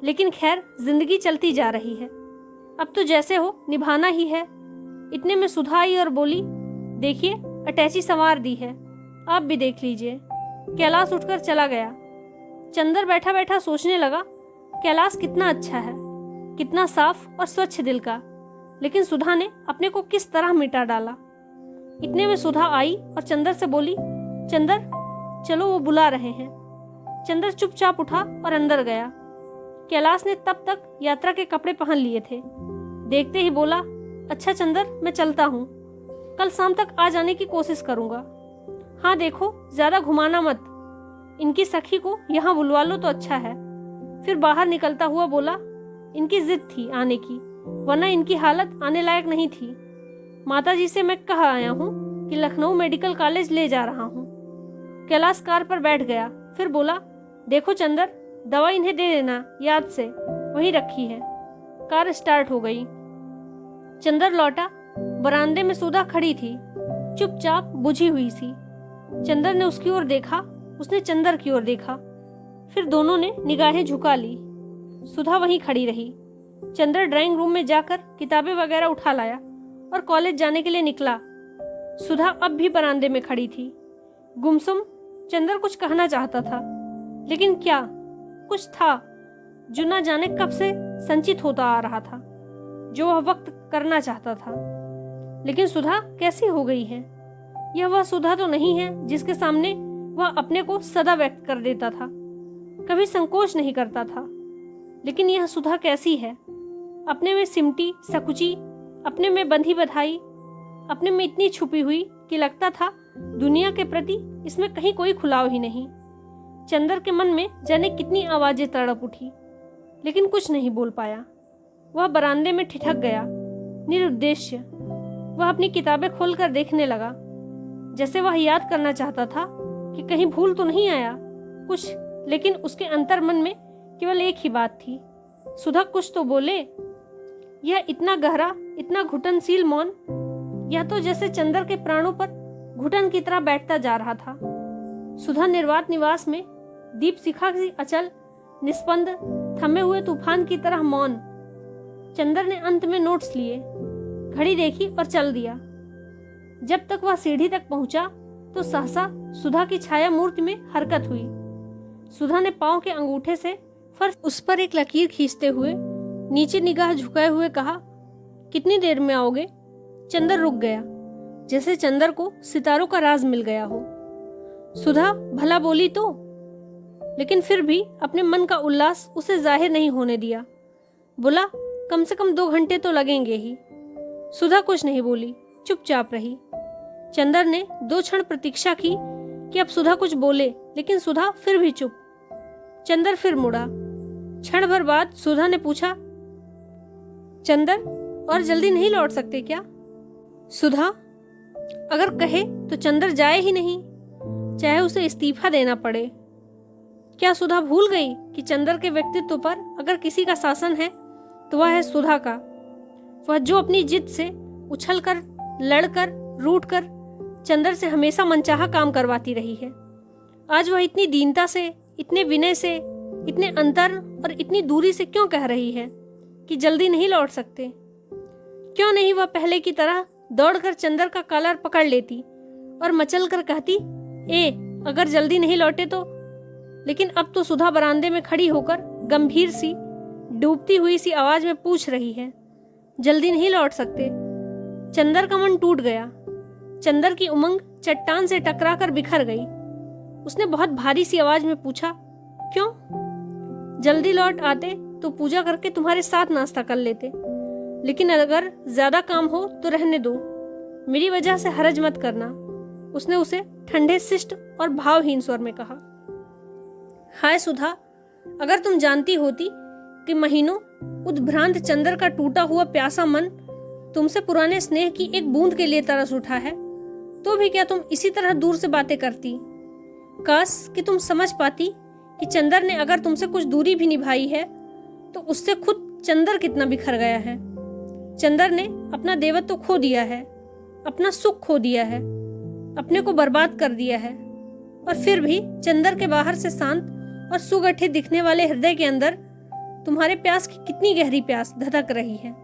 Speaker 1: लेकिन खैर, जिंदगी चलती जा रही है, अब तो जैसे हो निभाना ही है। इतने में सुधा आई और बोली, देखिए, अटैची संवार दी है, आप भी देख लीजिए। कैलाश उठकर चला गया। चंदर बैठा बैठा सोचने लगा, कैलाश कितना अच्छा है, कितना साफ और स्वच्छ दिल का, लेकिन सुधा ने अपने को किस तरह मिटा डाला। इतने में सुधा आई और चंदर से बोली, चंदर चलो, वो बुला रहे हैं। चंदर चुपचाप उठा और अंदर गया। कैलाश ने तब तक यात्रा के कपड़े पहन लिए थे। देखते ही बोला, अच्छा चंदर, मैं चलता हूँ, कल शाम तक आ जाने की कोशिश करूंगा। हाँ देखो, ज्यादा घुमाना मत, इनकी सखी को यहाँ बुलवा लो तो अच्छा है। फिर बाहर निकलता हुआ बोला, इनकी जिद थी आने की, वरना इनकी हालत आने लायक नहीं थी। माताजी से मैं कह आया हूँ कि लखनऊ मेडिकल कॉलेज ले जा रहा हूँ। कैलाश कार पर बैठ गया। फिर बोला, देखो चंदर, दवा इन्हें दे देना, याद से, वहीं रखी है। कार स्टार्ट हो गई। चंदर लौटा। बरामदे में सुधा खड़ी थी, चुपचाप बुझी हुई सी। चंदर ने उसकी ओर देखा, उसने चंदर की ओर देखा, फिर दोनों ने निगाहें झुका ली। सुधा वहीं खड़ी रही। चंदर ड्राइंग रूम में जाकर किताबें वगैरह उठा लाया और कॉलेज जाने के लिए निकला। सुधा अब भी बरामदे में खड़ी थी, गुमसुम। चंदर कुछ कहना चाहता था, लेकिन क्या? कुछ था जो न जाने कब से संचित होता आ रहा था, जो वह वक्त करना चाहता था। लेकिन सुधा कैसी हो गई है? यह वह सुधा तो नहीं है जिसके सामने वह अपने को सदा व्यक्त कर देता था, कभी संकोच नहीं करता था। लेकिन यह सुधा कैसी है? अपने में सिमटी सकुची, अपने में बंधी बधाई, अपने में इतनी छुपी हुई कि लगता था दुनिया के प्रति इसमें कहीं कोई खुलाव ही नहीं। चंदर के मन में जाने कितनी आवाजें तड़प उठी, लेकिन कुछ नहीं बोल पाया। वह बरामदे में ठिठक गया, निरुद्देश्य। वह अपनी किताबें खोलकर देखने लगा, जैसे वह याद करना चाहता था कि कहीं भूल तो नहीं आया कुछ। लेकिन उसके अंतर मन में केवल एक ही बात थी, सुधा कुछ तो बोले। यह इतना गहरा, इतना घुटनशील मौन, यह तो जैसे चंदर के प्राणों पर घुटन की तरह बैठता जा रहा था। सुधा निर्वात निवास में दीप शिखा की अचल, निस्पंद, थमे हुए तूफान की तरह मौन। चंदर ने अंत में नोट्स लिए, घड़ी देखी और चल दिया। जब तक वह सीढ़ी तक पहुंचा तो सहसा सुधा की छाया मूर्ति में हरकत हुई। सुधा ने पांव के अंगूठे से फर्श उस पर एक लकीर खींचते हुए नीचे निगाह झुकाए हुए कहा, कितनी देर में आओगे? चंदर रुक गया, जैसे चंदर को सितारों का राज मिल गया हो। सुधा भला बोली तो, लेकिन फिर भी अपने मन का उल्लास उसे जाहिर नहीं होने दिया। बोला, कम से कम 2 घंटे तो लगेंगे ही। सुधा कुछ नहीं बोली, चुपचाप रही। चंदर ने 2 क्षण प्रतीक्षा की कि अब सुधा कुछ बोले, लेकिन सुधा फिर भी चुप। चंदर फिर मुड़ा। क्षण भर बाद सुधा ने पूछा, चंदर और जल्दी नहीं लौट सकते क्या? सुधा अगर कहे तो चंदर जाए ही नहीं, चाहे उसे इस्तीफा देना पड़े। क्या सुधा भूल गई कि चंदर के व्यक्तित्व पर अगर किसी का शासन है तो वह है सुधा का। वह जो अपनी जिद से उछलकर, लड़कर, रूठकर चंदर से हमेशा मनचाहा काम करवाती रही है, आज वह इतनी दीनता से, इतने विनय से, इतने अंतर और इतनी दूरी से क्यों कह रही है कि जल्दी नहीं लौट सकते? क्यों नहीं वह पहले की तरह दौड़कर चंदर का कॉलर पकड़ लेती और मचल कर कहती, ए अगर जल्दी नहीं लौटे तो। लेकिन अब तो सुधा बरामदे में खड़ी होकर गंभीर सी, डूबती हुई सी आवाज में पूछ रही है, जल्दी नहीं लौट सकते। चंदर का मन टूट गया। चंदर की उमंग चट्टान से टकराकर बिखर गई। उसने बहुत भारी सी आवाज में पूछा, क्यों? जल्दी लौट आते तो पूजा करके तुम्हारे साथ नाश्ता कर लेते, लेकिन अगर ज्यादा काम हो तो रहने दो, मेरी वजह से हरज मत करना। उसने उसे ठंडे, शिष्ट और भावहीन स्वर में कहा। हाय सुधा, अगर तुम जानती होती कि महीनों उद्भ्रांत चंदर का टूटा हुआ प्यासा मन तुमसे पुराने स्नेह की एक बूंद के लिए तरस उठा है, तो भी क्या तुम इसी तरह दूर से बातें करती? काश कि तुम समझ पाती कि चंदर ने अगर तुमसे कुछ दूरी भी निभाई है तो उससे खुद चंदर कितना बिखर गया है। चंदर ने अपना देवत्व तो खो दिया है, अपना सुख खो दिया है, अपने को बर्बाद कर दिया है, और फिर भी चंदर के बाहर से शांत और सुगठित दिखने वाले हृदय के अंदर तुम्हारे प्यास की कितनी गहरी प्यास धधक रही है।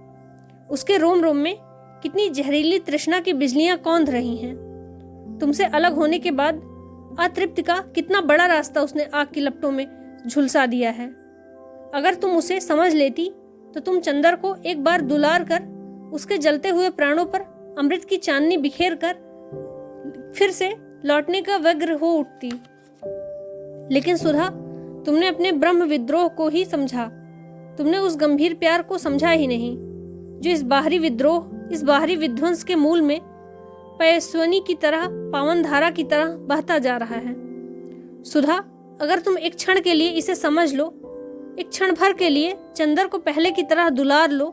Speaker 1: उसके रोम रोम में कितनी जहरीली तृष्णा की बिजलियां कौंध रही हैं। तुमसे अलग होने के बाद अतृप्ति का कितना बड़ा रास्ता उसने आग की लपटों में झुलसा दिया है। अगर तुम उसे समझ लेती तो तुम चंदर को एक बार दुलार कर उसके जलते हुए प्राणों पर अमृत की चांदनी बिखेर कर फिर से लौटने का व्यग्र हो उठती। लेकिन सुधा, तुमने अपने ब्रह्म विद्रोह को ही समझा, तुमने उस गंभीर प्यार को समझा ही नहीं जो इस बाहरी विद्रोह, इस बाहरी विध्वंस के मूल में पयस्विनी की तरह, पावन धारा की तरह बहता जा रहा है। सुधा, अगर तुम एक क्षण के लिए इसे समझ लो, एक क्षण भर के लिए चंदर को पहले की तरह दुलार लो,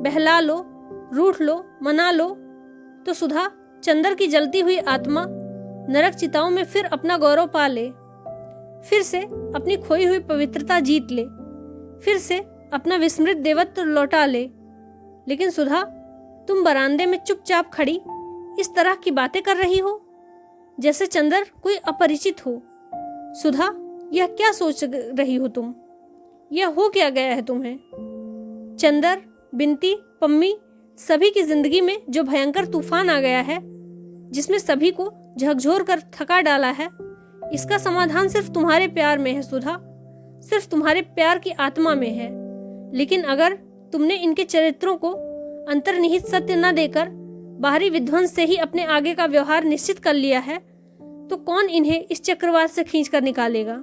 Speaker 1: बहला लो, रूठ लो, मना लो, तो सुधा, चंदर की जलती हुई आत्मा नरक चिताओं में फिर अपना गौरव पा ले, फिर से अपनी खोई हुई पवित्रता जीत ले, फिर से अपना विस्मृत देवत्व लौटा ले। लेकिन सुधा, तुम बरामदे में चुपचाप खड़ी इस तरह की बातें कर रही हो जैसे चंदर कोई अपरिचित हो। सुधा, यह क्या सोच रही हो तुम? यह हो क्या गया है तुम्हें? चंदर, बिनती, पम्मी, सभी की जिंदगी में जो भयंकर तूफान आ गया है, जिसमें सभी को झकझोर कर थका डाला है, इसका समाधान सिर्फ तुम्हारे प्यार में है सुधा, सिर्फ तुम्हारे प्यार की आत्मा में है। लेकिन अगर तुमने इनके चरित्रों को अंतर्निहित सत्य न देकर बाहरी विध्वंस से ही अपने आगे का व्यवहार निश्चित कर लिया है, तो कौन इन्हें इस चक्रवात से खींच कर निकालेगा?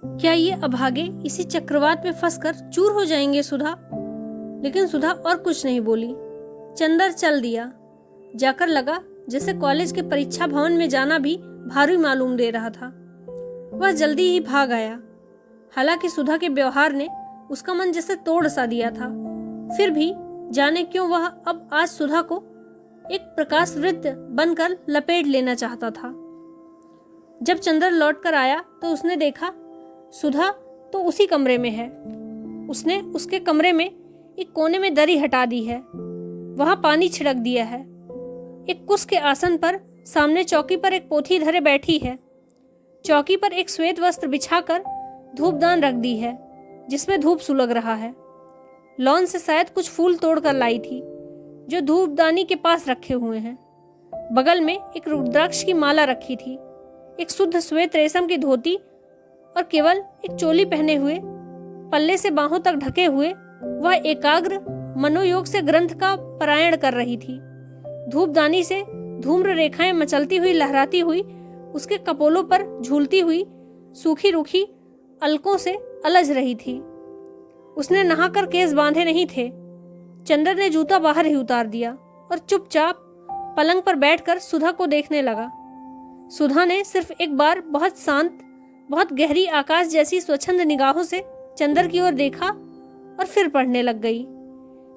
Speaker 1: क्या ये अभागे इसी चक्रवात में फंसकर चूर हो जाएंगे सुधा? लेकिन सुधा और कुछ नहीं बोली। चंदर चल दिया। जाकर लगा जैसे कॉलेज के परीक्षा भवन में जाना भी भारी मालूम दे रहा था। वह जल्दी ही भाग आया। हालांकि सुधा के व्यवहार ने उसका मन जैसे तोड़ सा दिया था, फिर भी जाने क्यों वह अब आज सुधा को एक प्रकाश वृत्त बनकर लपेट लेना चाहता था। जब चंदर लौट कर आया तो उसने देखा सुधा तो उसी कमरे में है। उसने उसके कमरे में एक कोने में दरी हटा दी है, वहां पानी छिड़क दिया है। एक कुश के आसन पर सामने चौकी पर एक पोथी धरे बैठी है। चौकी पर एक श्वेत वस्त्र बिछाकर धूपदान रख दी है जिसमें धूप सुलग रहा है। लॉन से शायद कुछ फूल तोड़कर लाई थी जो धूपदानी के पास रखे हुए हैं। बगल में एक रुद्राक्ष की माला रखी थी। एक शुद्ध श्वेत रेशम की धोती और केवल एक चोली पहने हुए, पल्ले से बाहों तक ढके हुए, वह एकाग्र मनोयोग से ग्रंथ का पारायण कर रही थी। धूपदानी से धूम्र रेखाएं मचलती हुई, लहराती हुई, उसके कपोलों पर झूलती हुई सूखी रूखी अलकों से अलझ रही थी। उसने नहाकर केस बांधे नहीं थे। चंदर ने जूता बाहर ही उतार दिया और चुपचाप पलंग पर बैठकर सुधा को देखने लगा। सुधा ने सिर्फ एक बार बहुत शांत, बहुत गहरी आकाश जैसी स्वच्छंद निगाहों से चंदर की ओर देखा और फिर पढ़ने लग गई।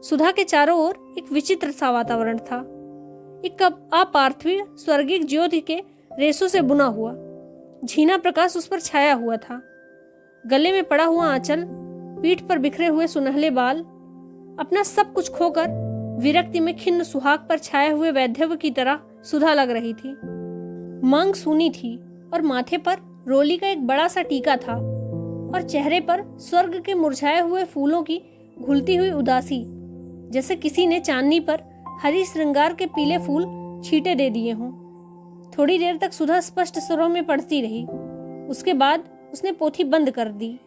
Speaker 1: सुधा के चारों ओर एक विचित्र सा वातावरण था, एक अपार्थिव स्वर्गिक ज्योति के रेशों से बुना हुआ झीना प्रकाश उस पर छाया हुआ था। गले में पड़ा हुआ आंचल, पीठ पर बिखरे हुए सुनहले बाल, अपना सब कुछ खोकर विरक्ति में खिन्न सुहाग पर छाए हुए वैधव्य की तरह सुधा लग रही थी। मांग सूनी थी और माथे पर रोली का एक बड़ा सा टीका था और चेहरे पर स्वर्ग के मुरझाए हुए फूलों की घुलती हुई उदासी, जैसे किसी ने चांदनी पर हरी श्रृंगार के पीले फूल छींटे दे दिए हों। थोड़ी देर तक सुधा स्पष्ट स्वरों में पढ़ती रही। उसके बाद उसने पोथी बंद कर दी।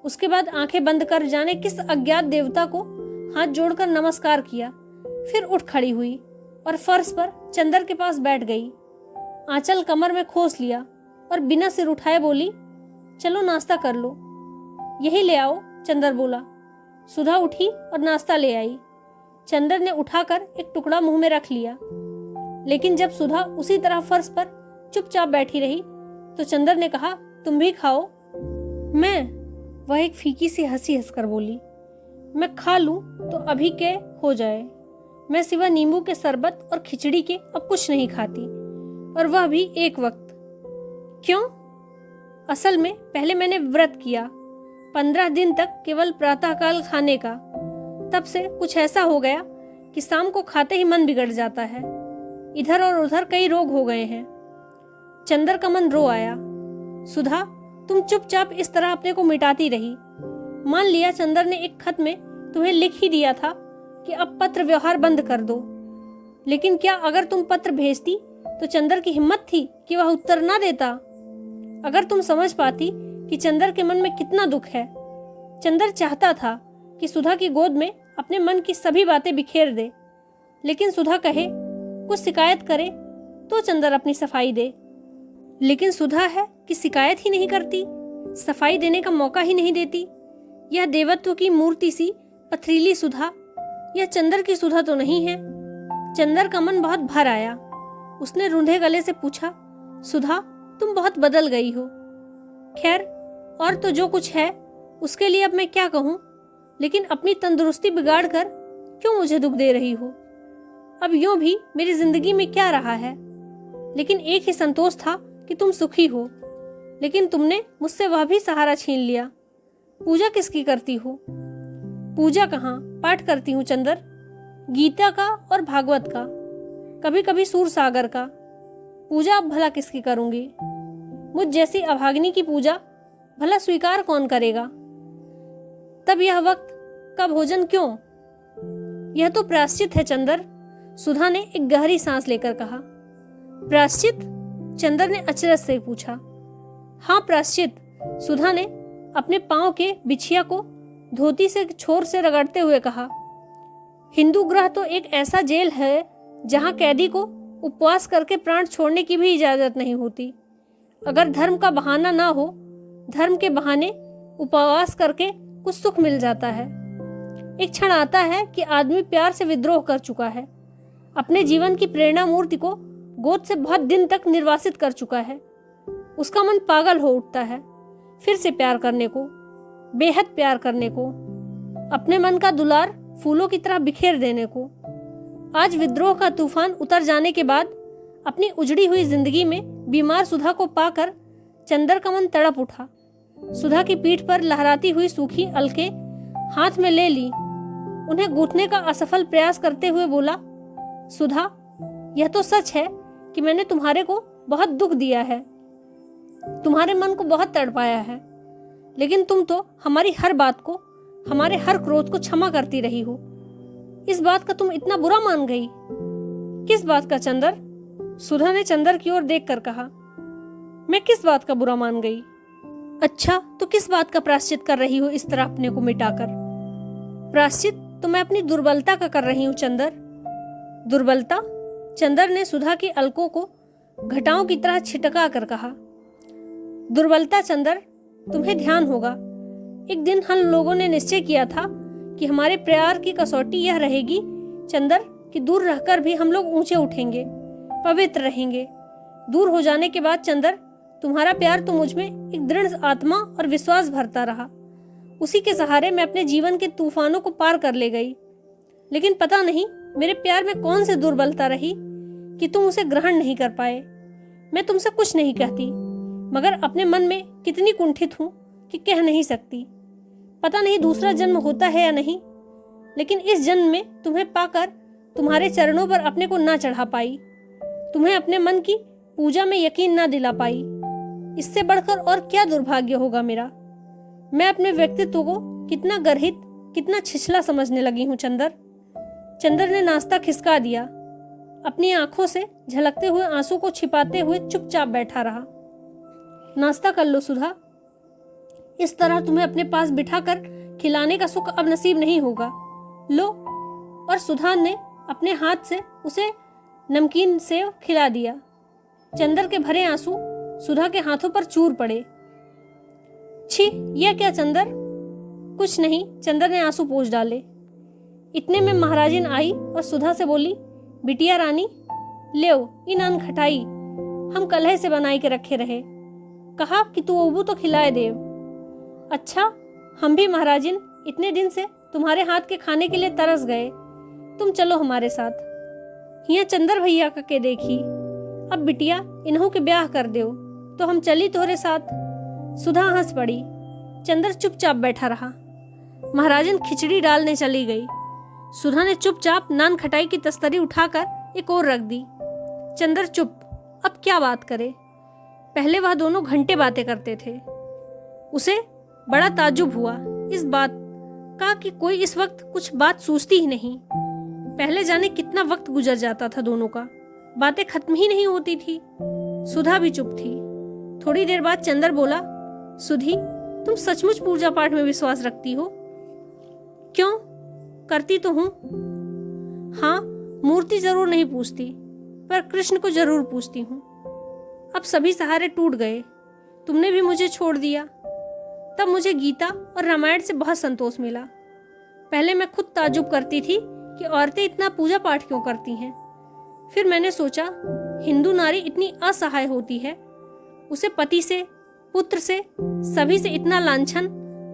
Speaker 1: उसके बाद आंखें बंद कर जाने किस अज्ञात देवता को हाथ जोड़कर नमस्कार किया। फिर उठ खड़ी हुई और फर्श पर चंदर के पास बैठ गई। आंचल कमर में खोस लिया और बिना सिर उठाए बोली, चलो नाश्ता कर लो। यही ले आओ, चंदर बोला। सुधा उठी और नाश्ता ले आई। चंदर ने उठाकर एक टुकड़ा मुंह में रख लिया, लेकिन जब सुधा उसी तरह फर्श पर चुपचाप बैठी रही तो चंदर ने कहा, तुम भी खाओ। वह एक फीकी सी हंसी हंसकर बोली, मैं खा लूं तो अभी के हो जाए। मैं सिवा नींबू के शरबत और खिचड़ी के अब कुछ नहीं खाती, और वह भी एक वक्त। क्यों? असल में पहले मैंने व्रत किया 15 दिन तक केवल प्रातःकाल खाने का। तब से कुछ ऐसा हो गया कि शाम को खाते ही मन बिगड़ जाता है। इधर और उधर कई रोग हो गए हैं। चंदर का मन रो आया। सुधा, तुम चुपचाप इस तरह अपने को मिटाती रही। मान लिया चंदर ने एक खत में तुम्हें लिख ही दिया था कि अब पत्र व्यवहार बंद कर दो, लेकिन क्या अगर तुम पत्र भेजती तो चंदर की हिम्मत थी कि वह उत्तर ना देता? अगर तुम समझ पाती कि चंदर के मन में कितना दुख है। चंदर चाहता था कि सुधा की गोद में अपने मन की सभी बातें बिखेर दे, लेकिन सुधा कहे, कुछ शिकायत करे तो चंदर अपनी सफाई दे। लेकिन सुधा है कि शिकायत ही नहीं करती, सफाई देने का मौका ही नहीं देती। यह देवत्व की मूर्ति सी पथरीली सुधा, यह चंदर की सुधा तो नहीं है। चंदर का मन बहुत भर आया। उसने रूंधे गले से पूछा, सुधा, तुम बहुत बदल गई हो। खैर, और तो जो कुछ है उसके लिए अब मैं क्या कहूँ, लेकिन अपनी तंदुरुस्ती बिगाड़ कर क्यों मुझे दुख दे रही हो? अब यूं भी मेरी जिंदगी में क्या रहा है, लेकिन एक ही संतोष था कि तुम सुखी हो। लेकिन तुमने मुझसे वह भी सहारा छीन लिया। पूजा किसकी करती हो? पूजा कहाँ, पाठ करती हूँ चंदर, गीता का और भागवत का, कभी कभी सूर सागर का। पूजा अब भला किसकी करूंगी? मुझ जैसी अभागिनी की पूजा भला स्वीकार कौन करेगा? तब यह वक्त का भोजन क्यों? यह तो प्रायश्चित है चंदर, सुधा ने एक गहरी सांस लेकर कहा। प्रायश्चित? चंदर ने अचरज से पूछा। हाँ, प्रायश्चित, सुधा ने अपने पांव के बिछिया को धोती से छोर से रगड़ते हुए कहा। हिंदू गृह तो एक ऐसा जेल है जहां कैदी को उपवास करके प्राण छोड़ने की भी इजाजत नहीं होती। अगर धर्म का बहाना ना हो, धर्म के बहाने उपवास करके कुछ सुख मिल जाता है। एक क्षण आता है कि आदमी प्यार से विद्रोह कर चुका है, अपने जीवन की प्रेरणा मूर्ति को गोद से बहुत दिन तक निर्वासित कर चुका है। उसका मन पागल हो उठता है फिर से प्यार करने को, बेहद प्यार करने को, अपने मन का दुलार फूलों की तरह बिखेर देने को। आज विद्रोह का तूफान उतर जाने के बाद अपनी उजड़ी हुई जिंदगी में बीमार सुधा को पाकर चंदर का मन तड़प उठा। सुधा की पीठ पर लहराती हुई सूखी अलके हाथ में ले ली। उन्हें गूंथने का असफल प्रयास करते हुए बोला, सुधा, यह तो सच है कि मैंने तुम्हारे को बहुत दुख दिया है, तुम्हारे मन को बहुत तड़पाया है, लेकिन तुम तो हमारी हर बात को, हमारे हर क्रोध को क्षमा करती रही हो। इस बात का तुम इतना बुरा मान गई? किस बात का चंदर? सुधा ने चंदर की ओर देखकर कहा। मैं किस बात का बुरा मान गई? अच्छा, तो किस बात का प्रायश्चित कर रही हो इस तरह अपने को मिटाकर? प्रायश्चित तो मैं अपनी दुर्बलता का कर रही हूँ चंदर। दुर्बलता? चंदर ने सुधा की अलकों को घटाओं की तरह छिटका कर कहा। दुर्बलता चंदर, तुम्हें ध्यान होगा, एक दिन हम लोगों ने निश्चय किया था कि हमारे प्यार की कसौटी यह रहेगी चंदर कि दूर रहकर भी हम लोग ऊंचे उठेंगे, पवित्र रहेंगे। दूर हो जाने के बाद चंदर, तुम्हारा प्यार तो मुझ में एक दृढ़ आत्मा और विश्वास भरता रहा, उसी के सहारे मैं अपने जीवन के तूफानों को पार कर ले गई। लेकिन पता नहीं मेरे प्यार में कौन सी दुर्बलता रही कि तुम उसे ग्रहण नहीं कर पाए। मैं तुमसे कुछ नहीं कहती, मगर अपने मन में कितनी कुंठित हूं कि कह नहीं सकती। पता नहीं दूसरा जन्म होता है या नहीं, लेकिन इस जन्म में तुम्हें पाकर तुम्हारे चरणों पर अपने को ना चढ़ा पाई, तुम्हें अपने मन की पूजा में यकीन ना दिला पाई। इससे बढ़कर और क्या दुर्भाग्य होगा मेरा। मैं अपने व्यक्तित्व को कितना गर्हित, कितना छिछला समझने लगी हूँ चंदर। चंदर ने नाश्ता खिसका दिया। अपनी आंखों से झलकते हुए आंसू को छिपाते हुए चुपचाप बैठा रहा। नाश्ता कर लो सुधा, इस तरह तुम्हें अपने पास बिठाकर खिलाने का सुख अब नसीब नहीं होगा। लो। और सुधा ने अपने हाथ से उसे नमकीन सेव खिला दिया। चंदर के भरे आंसू सुधा के हाथों पर चूर पड़े। छी, यह क्या चंदर? कुछ नहीं, चंदर ने आंसू पोंछ डाले। इतने में महाराजिन आई और सुधा से बोली, बिटिया रानी, लेओ इन अन्न खटाई हम कलह से बनाई के रखे रहे, कहा कि तू ओबू तो खिलाए देव। अच्छा, हम भी महाराजिन इतने दिन से तुम्हारे हाथ के खाने के लिए तरस गए, तुम चलो हमारे साथ। यहाँ चंदर भैया का के देखी, अब बिटिया इन्हों के ब्याह कर दो तो हम चली तोहरे साथ। सुधा हंस पड़ी। चंदर चुपचाप बैठा रहा। महाराजन खिचड़ी डालने चली गई। सुधा ने चुपचाप नान खटाई की तस्तरी उठाकर एक और रख दी। चंदर चुप, अब क्या बात करे। पहले वह दोनों घंटे बातें करते थे। उसे बड़ा ताज्जुब हुआ इस बात का कि कोई इस वक्त कुछ बात सोचती ही नहीं। पहले जाने कितना वक्त गुजर जाता था दोनों का, बातें खत्म ही नहीं होती थी। सुधा भी चुप थी। थोड़ी देर बाद चंदर बोला, सुधी, तुम सचमुच पूजा पाठ में विश्वास रखती हो? क्यों, करती तो हूं। हाँ, मूर्ति जरूर नहीं पूछती, पर कृष्ण को जरूर पूछती हूँ। अब सभी सहारे टूट गए, तुमने भी मुझे छोड़ दिया। तब मुझे गीता और रामायण से बहुत संतोष मिला। पहले मैं खुद ताज्जुब करती थी कि औरतें इतना पूजा पाठ क्यों करती हैं। फिर मैंने सोचा, हिंदू नारी इतनी असहाय होती है, उसे पति से, पुत्र से, सभी से इतना लांछन,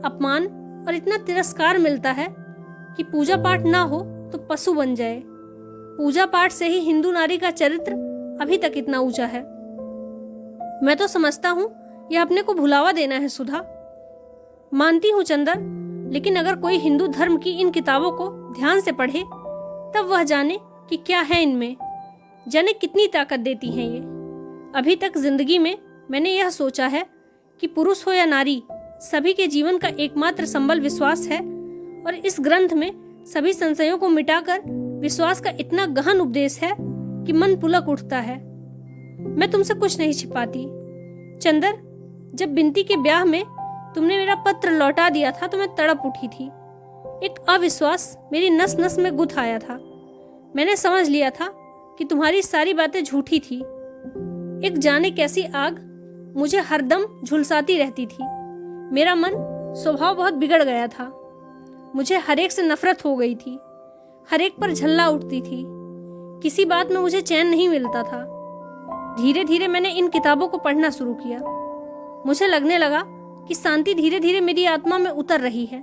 Speaker 1: अपमान और इतना तिरस्कार मिलता है कि पूजा पाठ ना हो तो पशु बन जाए। पूजा पाठ से ही हिंदू नारी का चरित्र अभी तक इतना ऊंचा है। मैं तो समझता हूं यह अपने को भुलावा देना है सुधा। मानती हूं चंदर, लेकिन अगर कोई हिंदू धर्म की इन किताबों को ध्यान से पढ़े तब वह जाने कि क्या है इनमें, जाने कितनी ताकत देती हैं ये। अभी तक जिंदगी में मैंने यह सोचा है कि पुरुष हो या नारी, सभी के जीवन का एकमात्र संबल विश्वास है, और इस ग्रंथ में सभी संशयों को मिटाकर विश्वास का इतना गहन उपदेश है कि मन पुलक उठता है। मैं तुमसे कुछ नहीं छिपाती चंदर। जब बिंती के ब्याह में तुमने मेरा पत्र लौटा दिया था तो मैं तड़प उठी थी। एक अविश्वास मेरी नस नस में गुथ आया था। मैंने समझ लिया था कि तुम्हारी सारी बातें झूठी थी। एक जाने कैसी आग मुझे हरदम झुलसाती रहती थी। मेरा मन स्वभाव बहुत बिगड़ गया था। मुझे हरेक से नफरत हो गई थी, हरेक पर झल्ला उठती थी। किसी बात में मुझे चैन नहीं मिलता था। धीरे धीरे मैंने इन किताबों को पढ़ना शुरू किया। मुझे लगने लगा कि शांति धीरे धीरे मेरी आत्मा में उतर रही है।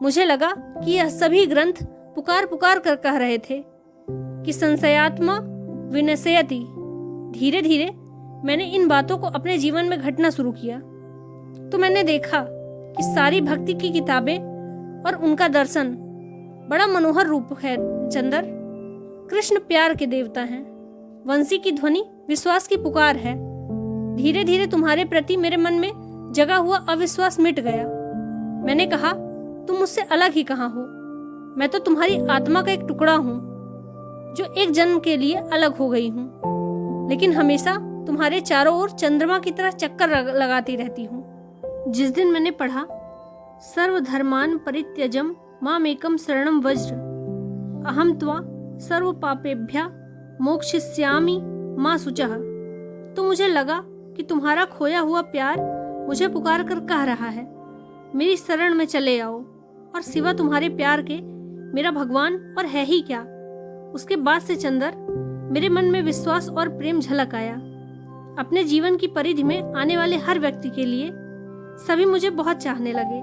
Speaker 1: मुझे लगा कि यह सभी ग्रंथ पुकार पुकार कर कह रहे थे कि संशयात्मा विनश्यति। धीरे धीरे मैंने इन बातों को अपने जीवन में घटना शुरू किया तो मैंने देखा कि सारी भक्ति की किताबें और उनका दर्शन बड़ा मनोहर रूप है चंदर। कृष्ण प्यार के देवता हैं, वंशी की ध्वनि विश्वास की पुकार है। धीरे धीरे तुम्हारे प्रति मेरे मन में जगा हुआ अविश्वास मिट गया। मैंने कहा, तुम मुझसे अलग ही कहाँ हो। मैं तो तुम्हारी आत्मा का एक टुकड़ा हूँ जो एक जन्म के लिए अलग हो गई हूँ, लेकिन हमेशा तुम्हारे चारों ओर चंद्रमा की तरह चक्कर लगाती रहती हूँ। जिस दिन मैंने पढ़ा, सर्वधर्मान परित्यजम मामेकम शरणम वज्र अहम त्वा सर्व पापेभ्या मोक्षयिष्यामि मां शुचः, तो मुझे लगा कि तुम्हारा खोया हुआ प्यार मुझे पुकार कर कह रहा है, मेरी शरण में चले आओ, और सिवा तुम्हारे प्यार के मेरा भगवान और है ही क्या। उसके बाद से चंदर मेरे मन में विश्वास और प्रेम झलक आया। अपने जीवन की परिधि में आने वाले हर व्यक्ति के लिए सभी मुझे बहुत चाहने लगे।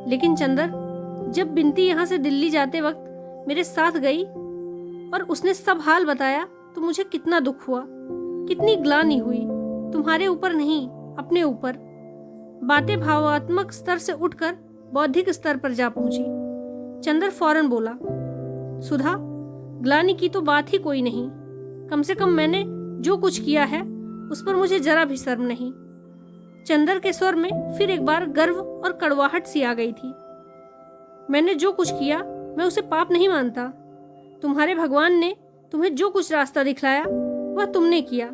Speaker 1: लेकिन चंदर, जब बिनती यहाँ से दिल्ली जाते वक्त मेरे साथ गई और उसने सब हाल बताया तो मुझे कितना दुख हुआ, कितनी ग्लानि हुई। तुम्हारे ऊपर नहीं, अपने ऊपर। बातें भावात्मक स्तर से उठकर बौद्धिक स्तर पर जा पहुंची। चंदर फौरन बोला, सुधा, ग्लानि की तो बात ही कोई नहीं। कम से कम मैंने जो कुछ किया है उस पर मुझे जरा भी शर्म नहीं। चंदर के स्वर में फिर एक बार गर्व और कड़वाहट सी आ गई थी। मैंने जो कुछ किया मैं उसे पाप नहीं मानता। तुम्हारे भगवान ने तुम्हें जो कुछ रास्ता दिखलाया वह तुमने किया।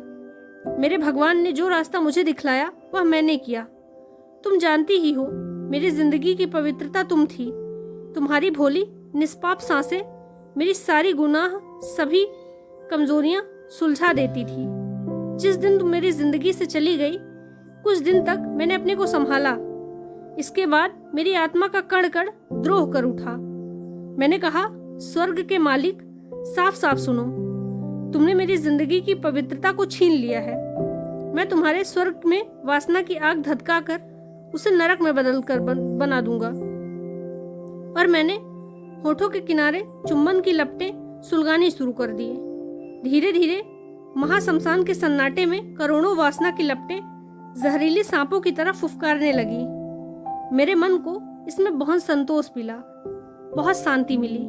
Speaker 1: मेरे भगवान ने जो रास्ता मुझे दिखलाया वह मैंने किया। तुम जानती ही हो, मेरी जिंदगी की पवित्रता तुम थी। तुम्हारी भोली निष्पाप सांसें मेरी सारी गुनाह, सभी कमजोरियां सुलझा देती थी। जिस दिन तुम मेरी जिंदगी से चली गई, कुछ दिन तक मैंने अपने को संभाला। इसके बाद मेरी आत्मा का कण कण द्रोह कर उठा। मैंने कहा, स्वर्ग के मालिक, साफ साफ सुनो, तुमने मेरी जिंदगी की पवित्रता को छीन लिया है। मैं तुम्हारे स्वर्ग में वासना की आग धधका कर उसे नरक में बदल कर बना दूंगा। और मैंने होठों के किनारे चुंबन की लपटें सुलगानी शुरू कर दिए। धीरे धीरे महाशमशान के सन्नाटे में करोड़ों वासना की लपटें जहरीले सांपों की तरह फुफकारने लगी। मेरे मन को इसमें बहुत संतोष मिला, बहुत शांति मिली।